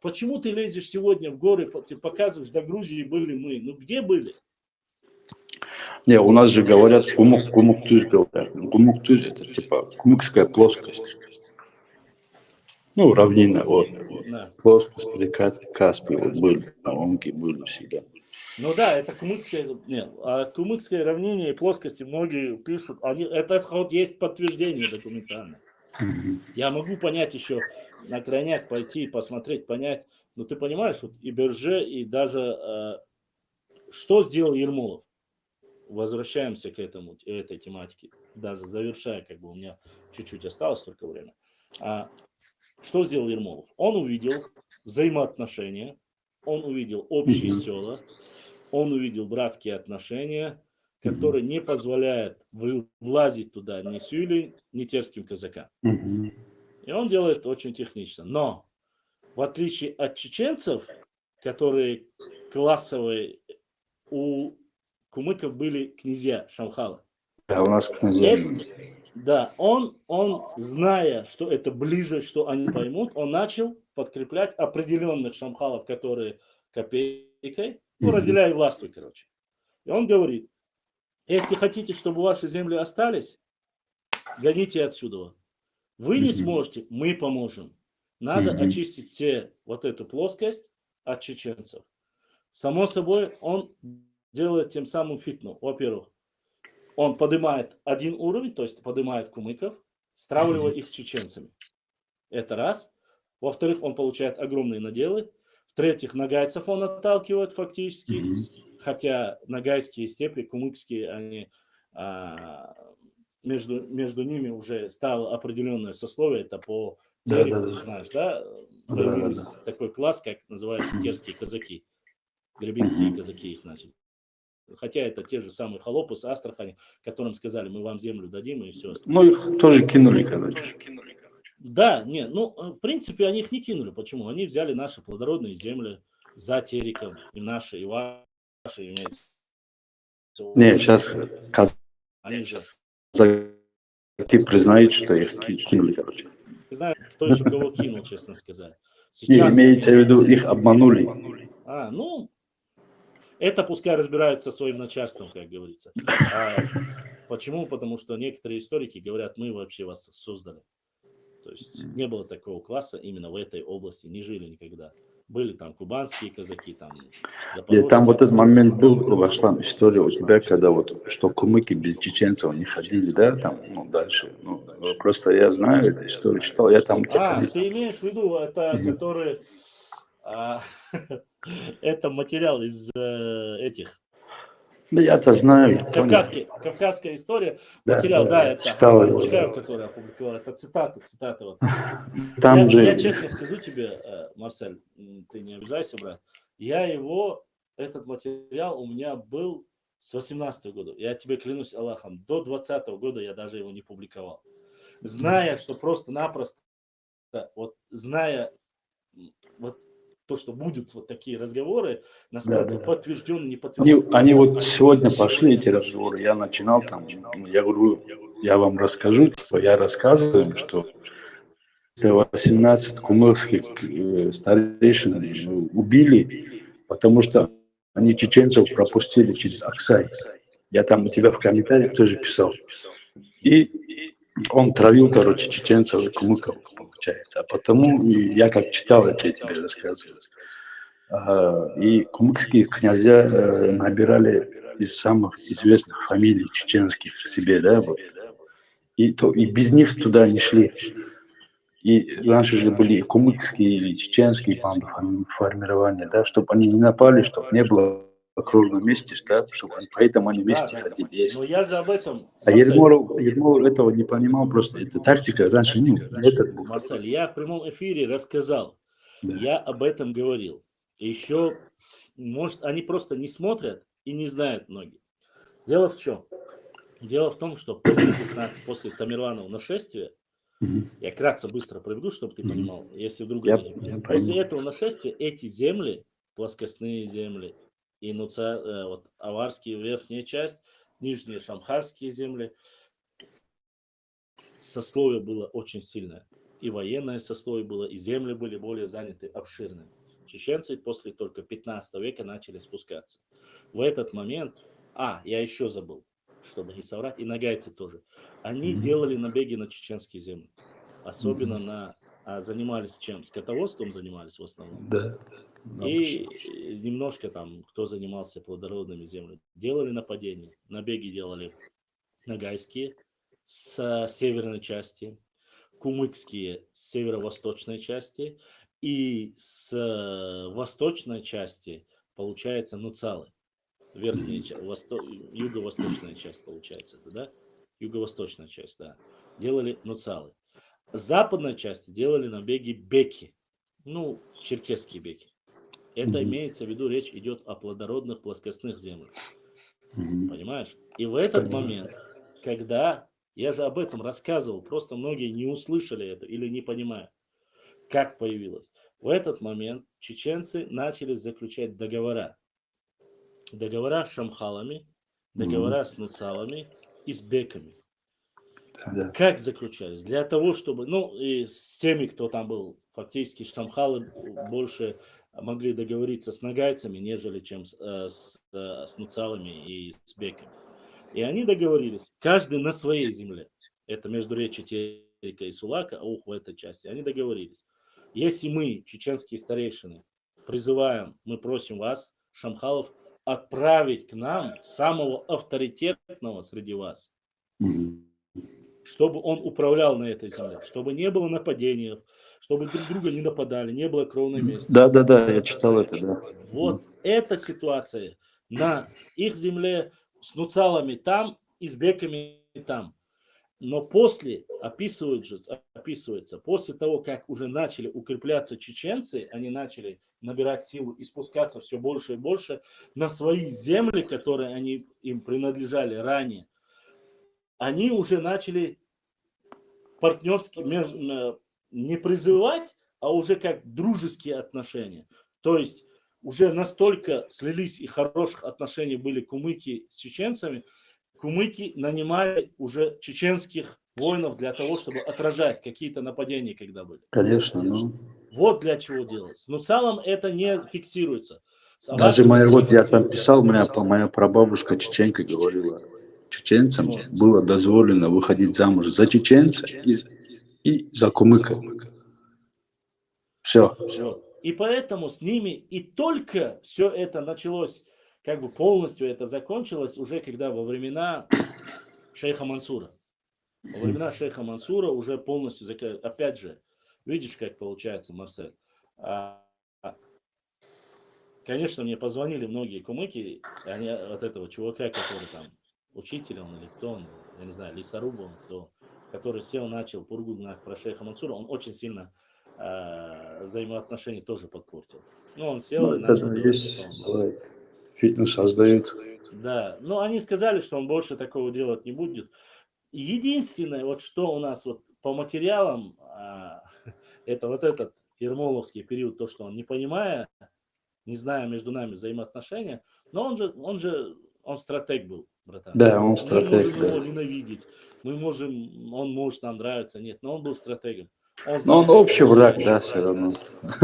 Почему ты лезешь сегодня в горы, ты показываешь, до Грузии были мы. Ну где были? Не, у нас же говорят Кумук-Туз говорят. Кумук-Туз это типа кумыкская плоскость. Ну, равнина, вот. Да. Плоскость, Каспий, вот были, на Омке были всегда. Ну да, это кумыкское, нет, а кумыкское равнение и плоскости многие пишут, это хоть есть подтверждение документальное. Я могу понять еще, на крайняк пойти, посмотреть, понять, но ты понимаешь, вот и Берже, и даже что сделал Ермолов? Возвращаемся к этой тематике, даже завершая, как бы у меня чуть-чуть осталось только время. Что сделал Ермолов? Он увидел взаимоотношения, он увидел общие села, он увидел братские отношения, которые не позволяют влазить туда ни Сюли, ни терским казакам. И он делает очень технично. Но, в отличие от чеченцев, которые классовые, у кумыков были князья Шамхала. Да, у нас князья. Да, он, зная, что это ближе, что они поймут, он начал подкреплять определенных шамхалов, которые копейкой, разделяя властвуй, короче. И он говорит, если хотите, чтобы ваши земли остались, гоните отсюда. Вы не сможете, мы поможем. Надо очистить все вот эту плоскость от чеченцев. Само собой, он делает тем самым фитну. Во-первых, он поднимает один уровень, то есть поднимает кумыков, стравливая их с чеченцами. Это раз. Во-вторых, он получает огромные наделы. В-третьих, нагайцев он отталкивает фактически. Хотя нагайские степи, кумыкские, они между ними уже стало определенное сословие, это по Да, Тереку, да, ты да. знаешь, да? Да, Появились да, такой класс, как называется терские казаки, гребенские Мгм. казаки их начали. Хотя это те же самые холопы с Астрахани, которым сказали, мы вам землю дадим и все Ну, остальное. их тоже кинули, короче. Да, не, ну, в принципе, они их не кинули. Почему? Они взяли наши плодородные земли за Тереком, и наши, и ваши, имеется. Не, сейчас Они же, казаки признают, что их кинули, короче. ты знаешь, кто еще кого кинул, честно сказать. Не, Сейчас имеется в они, виду, их обманули. ну, это пускай разбираются со своим начальством, как говорится. А почему? Потому что некоторые историки говорят, мы вообще вас создали. То есть не было такого класса именно в этой области, не жили никогда. Были там кубанские казаки, там Где запорожские там вот этот казаки. момент был, вошла история у тебя, когда вот, что кумыки без чеченцев не ходили, да, там, ну, дальше. Ну, просто я знаю эту историю, читал, я там где-то... Ты имеешь в виду, это Мгм. который... это материал из этих... Да я-то знаю, понял. Кавказская история, Да, материал, да, да, я это читал Хасан его, Бакаев, да. который опубликовал, это цитата вот. Там Я же... честно скажу тебе, Марсель, ты не обижайся, брат, этот материал у меня был с 18 года, я тебе клянусь Аллахом, до 20 года я даже его не публиковал, зная, что просто-напросто, вот зная вот то, что будут вот такие разговоры, насколько Да. подтвержден, не подтвержден. Они вот сегодня пошли, эти разговоры, я начинал там, я говорю, я вам расскажу, типа, я рассказываю им, что 18 кумыкских старейшин убили, потому что они чеченцев пропустили через Аксай. Я там у тебя в комментариях тоже писал. И он травил, короче, чеченцев и кумыков, получается. А потому я как читал, это я тебе рассказываю. И кумыкские князья набирали из самых известных фамилий чеченских себе, да, вот. И без них туда не шли. И наши же были и кумыкские, и чеченские банды формирования, да, чтобы они не напали, чтобы не было кровно вместе, да, чтобы поэтому они вместе ходили. Есть. Но я же об этом, А Ермолов этого не понимал просто. Это тактика раньше, этот был. Марсель, я в прямом эфире рассказал, Да. я об этом говорил. Еще, может, они просто не смотрят и не знают многие. Дело в чем? Дело в том, что после Тамерланова нашествия, я кратко быстро проведу, чтобы ты понимал, если вдруг после этого нашествия эти земли, плоскостные земли, и вот аварские верхняя часть, нижние шамхарские земли, сословие было очень сильное. И военное сословие было, и земли были более заняты, обширными. Чеченцы после только 15 века начали спускаться. В этот момент, я еще забыл, чтобы не соврать, и нагайцы тоже, они делали набеги на чеченские земли. Особенно занимались чем? Скотоводством занимались в основном. Да. И немножко там, кто занимался плодородными землями, делали нападения. Набеги делали нагайские с северной части, кумыкские с северо-восточной части, и с восточной части, получается, нуцалы. Верхняя часть, юго-восточная часть, получается, это, да? Юго-восточная часть, да. Делали нуцалы. С западной части делали набеги беки, черкесские беки. Это имеется в виду, речь идет о плодородных плоскостных землях. Понимаешь? И в этот момент, когда, я же об этом рассказывал, просто многие не услышали это или не понимают, как появилось. В этот момент чеченцы начали заключать договора. Договора с шамхалами, договора с нуцалами и с беками. Да. Как заключались? Для того, чтобы, и с теми, кто там был, фактически шамхалы больше могли договориться с нагайцами, нежели чем с нуцалами и с беками. И они договорились, каждый на своей земле. Это междуречье Терека и Сулака, в этой части. Они договорились. Если мы, чеченские старейшины, мы просим вас, шамхалов, отправить к нам самого авторитетного среди вас, чтобы он управлял на этой земле, чтобы не было нападений, чтобы друг друга не нападали, не было кровной мести. Да, я читал это, да. Вот эта ситуация на их земле с нуцалами там и с беками там. Но после, описывается, после того, как уже начали укрепляться чеченцы, они начали набирать силу и спускаться все больше и больше на свои земли, которые им принадлежали ранее, они уже начали партнерски не призывать, а уже как дружеские отношения. То есть уже настолько слились и хороших отношений были кумыки с чеченцами, кумыки нанимали уже чеченских воинов для того, чтобы отражать какие-то нападения, когда были. Конечно, ну. Вот для чего делается. Но в целом это не фиксируется. Даже я там писал, моя прабабушка чеченка говорила, чеченцам было дозволено выходить замуж за чеченца и за кумыка. Все. Вот. И поэтому с ними и только все это началось, как бы полностью это закончилось уже когда во времена шейха Мансура. Во времена шейха Мансура уже полностью, опять же, видишь, как получается, Марсель. Конечно, мне позвонили многие кумыки, они от этого чувака, который там учитель он или кто он, я не знаю, лесоруб он, кто, который сел, начал пургу про шейха Мансура, он очень сильно взаимоотношения тоже подпортил. Ну, он сел и начал говорить, фитнес создают. Да, но они сказали, что он больше такого делать не будет. Единственное, вот что у нас вот по материалам, это вот этот ермоловский период, то, что он не понимая, не зная между нами взаимоотношения, но он стратег был, братан. Да, он стратег. Мы можем его ненавидеть, он может нам нравиться, нет, но он был стратегом. Но он общий враг, да, все равно.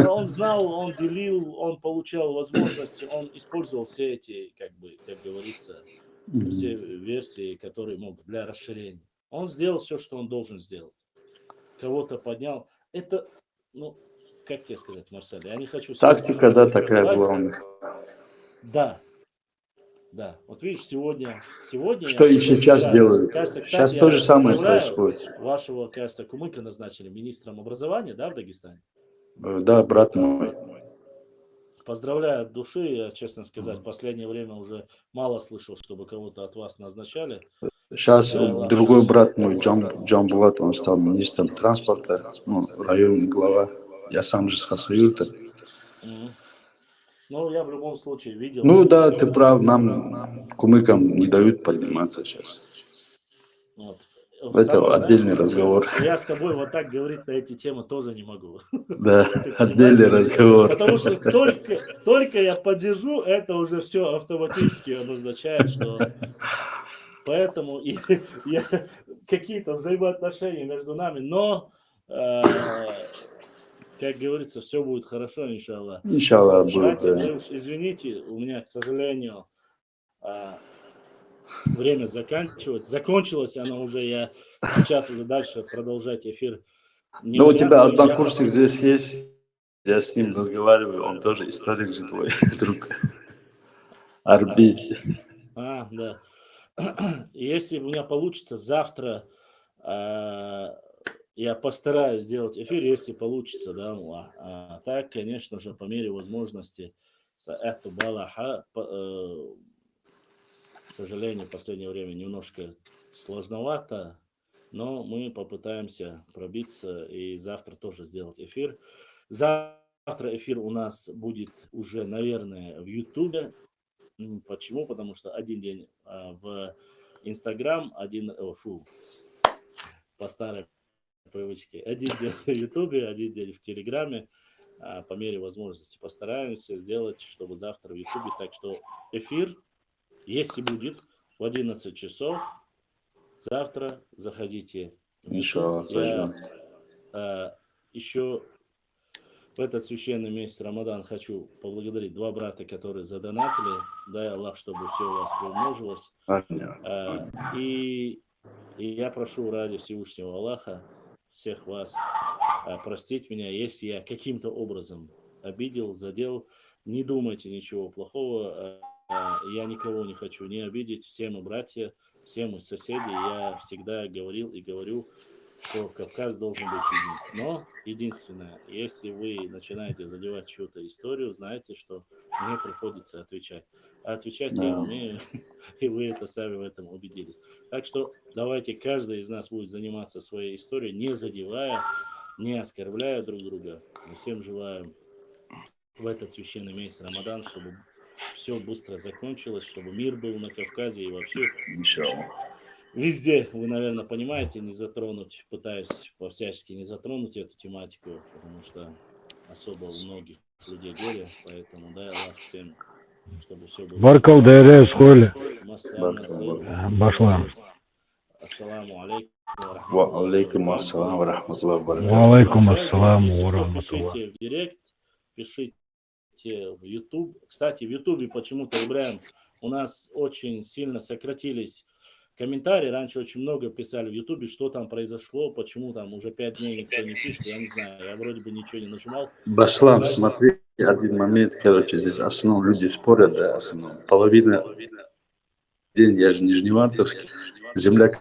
Он знал, он делил, он получал возможности, он использовал все эти, как говорится, все версии, которые могут для расширения. Он сделал все, что он должен сделать. Кого-то поднял. Это, ну, как тебе сказать, Марсель, я не хочу... Тактика, да, такая главная. Да. Да, вот видишь, сегодня что и сейчас делают. Кажется, кстати, сейчас то же самое происходит. Вашего, кажется, кумыка назначили министром образования, да, в Дагестане? Да, брат мой. Поздравляю от души, я, честно сказать, в последнее время уже мало слышал, чтобы кого-то от вас назначали. Сейчас другой брат мой, Джамбулат, он стал министром транспорта, районный глава. Я сам же с Хасаюта. Ну, я в любом случае видел. Ну да, ты прав, нам кумыкам не дают подниматься сейчас. Вот. Это отдельный разговор. Я с тобой вот так говорить на эти темы тоже не могу. Да, отдельный разговор. Потому что только я поддержу, это уже все автоматически обозначает, что... Поэтому какие-то взаимоотношения между нами, но... Как говорится, все будет хорошо, иншаллах. Иншаллах будет, братья, да. Вы уж извините, у меня, к сожалению, время заканчивается. Закончилось оно уже, я сейчас уже дальше продолжать эфир. Но у тебя однокурсник здесь есть, я с ним разговариваю, он тоже историк же твой друг. Арби. Да. Если у меня получится завтра... Я постараюсь сделать эфир, если получится, да. Так, конечно же, по мере возможности, к сожалению, в последнее время немножко сложновато, но мы попытаемся пробиться и завтра тоже сделать эфир. Завтра эфир у нас будет уже, наверное, в Ютубе. Почему? Потому что один день в Инстаграм, по старой привычке. Один день в Ютубе, один день в Телеграме. По мере возможности постараемся сделать, чтобы завтра в Ютубе. Так что эфир, если будет, в 11 часов, завтра заходите в YouTube. Я еще в этот священный месяц Рамадан хочу поблагодарить два брата, которые задонатили. Дай Аллах, чтобы все у вас приумножилось. И я прошу ради Всевышнего Аллаха всех вас простить меня, если я каким-то образом обидел, задел. Не думайте ничего плохого. Я никого не хочу не обидеть. Все мы братья, все мы соседи. Я всегда говорил и говорю, что Кавказ должен быть един. Но единственное, если вы начинаете задевать чью-то историю, знаете, что мне приходится отвечать. А отвечать я умею, и вы это сами в этом убедились. Так что давайте каждый из нас будет заниматься своей историей, не задевая, не оскорбляя друг друга. Мы всем желаем в этот священный месяц Рамадан, чтобы все быстро закончилось, чтобы мир был на Кавказе и вообще везде, вы, наверное, понимаете, не затронуть, пытаюсь по-всячески не затронуть эту тематику, потому что особо у многих людей горе, поэтому дай Аллах всем, чтобы все было. Баркал дайре сколь. Башла. Ассаламу алейкум. Ва алейкум ассалам ва рахматуллахи ва баракатуху. Ва алейкум ассалам Если ва что, рахматуллах. пишите в директ, пишите в YouTube. Кстати, в YouTube почему-то, Ибраим, у нас очень сильно сократились комментарии. Раньше очень много писали в YouTube, что там произошло, почему там уже 5 дней никто не пишет. Я не знаю, я вроде бы ничего не нажимал. Башлам, смотри, один момент, короче, здесь основном люди спорят, да, основном. Половина день, я же нижневартовский, земля,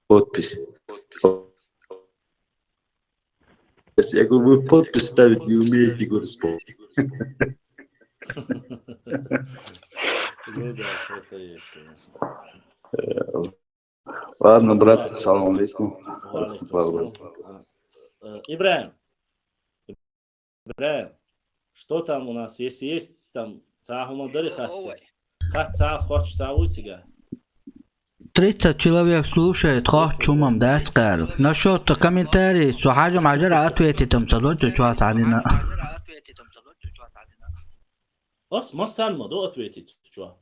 подпись. Я говорю, вы подпись ставить не умеете, говорю, спорить. Ну да, это есть, конечно. Ладно, брат, салам алейкум. Ибраим, что там у нас, если есть там цахумадали хатца, 30 человек слушает, чумам дастер. Насчет комментариев, сухажа мажара ответит им, садочек чуат алина. Масан моду ответить, что?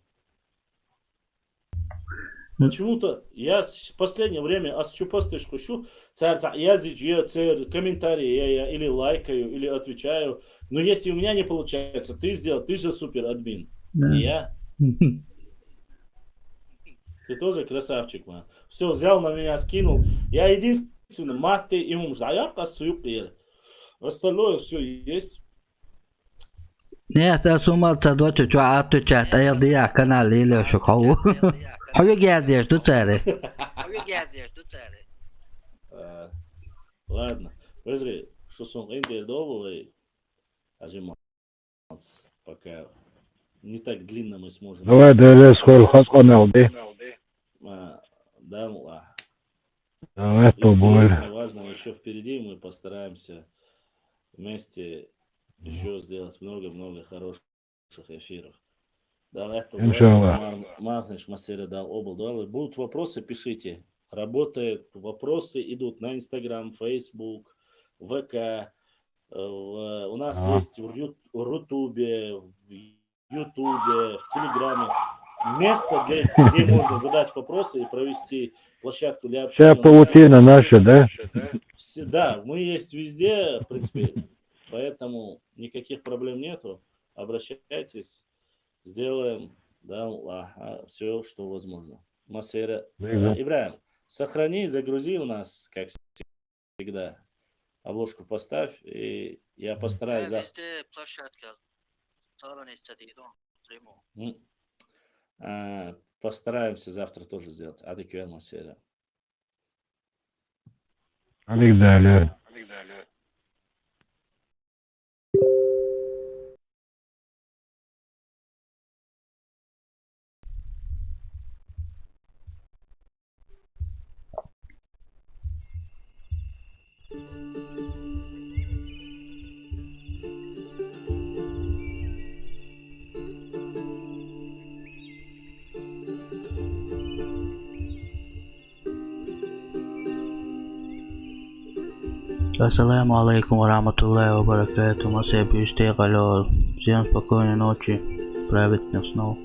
Почему-то я в последнее время асчупастышку шу, я комментарии я или лайкаю, или отвечаю. Но если у меня не получается, ты сделал, ты же супер админ. Да. И я. Ты тоже красавчик, man. Все, взял на меня, скинул. Я единственный, маты и умж. А я косую. Остальное все есть. Нет, я сумал садочек чуат отвечать, а я дия канал или шухау. Хуй гязешь, тут цари. Ладно. Подожди, что сон интердоловый, пока не так длинно мы сможем. Давай дайре сколь хаконал, да? Да, Давай побой. интересно, важно, еще впереди мы постараемся вместе еще сделать много-много хороших эфиров. Иншаллах. Махнеш Масера дал обл. Будут вопросы, пишите. Работает. Вопросы идут на Instagram, Facebook, ВК. У нас есть в Рутубе, в Ютубе, в Телеграме. Место, где можно задать вопросы и провести площадку для общения. Вся паутина наша, да? Да, мы есть везде, в принципе. Поэтому никаких проблем нету. Обращайтесь. Сделаем, да, все, что возможно. Масера. Ибраим, сохрани, загрузи у нас, как всегда. Обложку поставь, и я постараюсь завтра. Постараемся завтра тоже сделать. Адеквер Масера. Алик далее. Ассаламу алейкум ва рахматуллахи ва баракатуху. Масей Пюстегалол. Всем спокойной ночи. Праведных снов.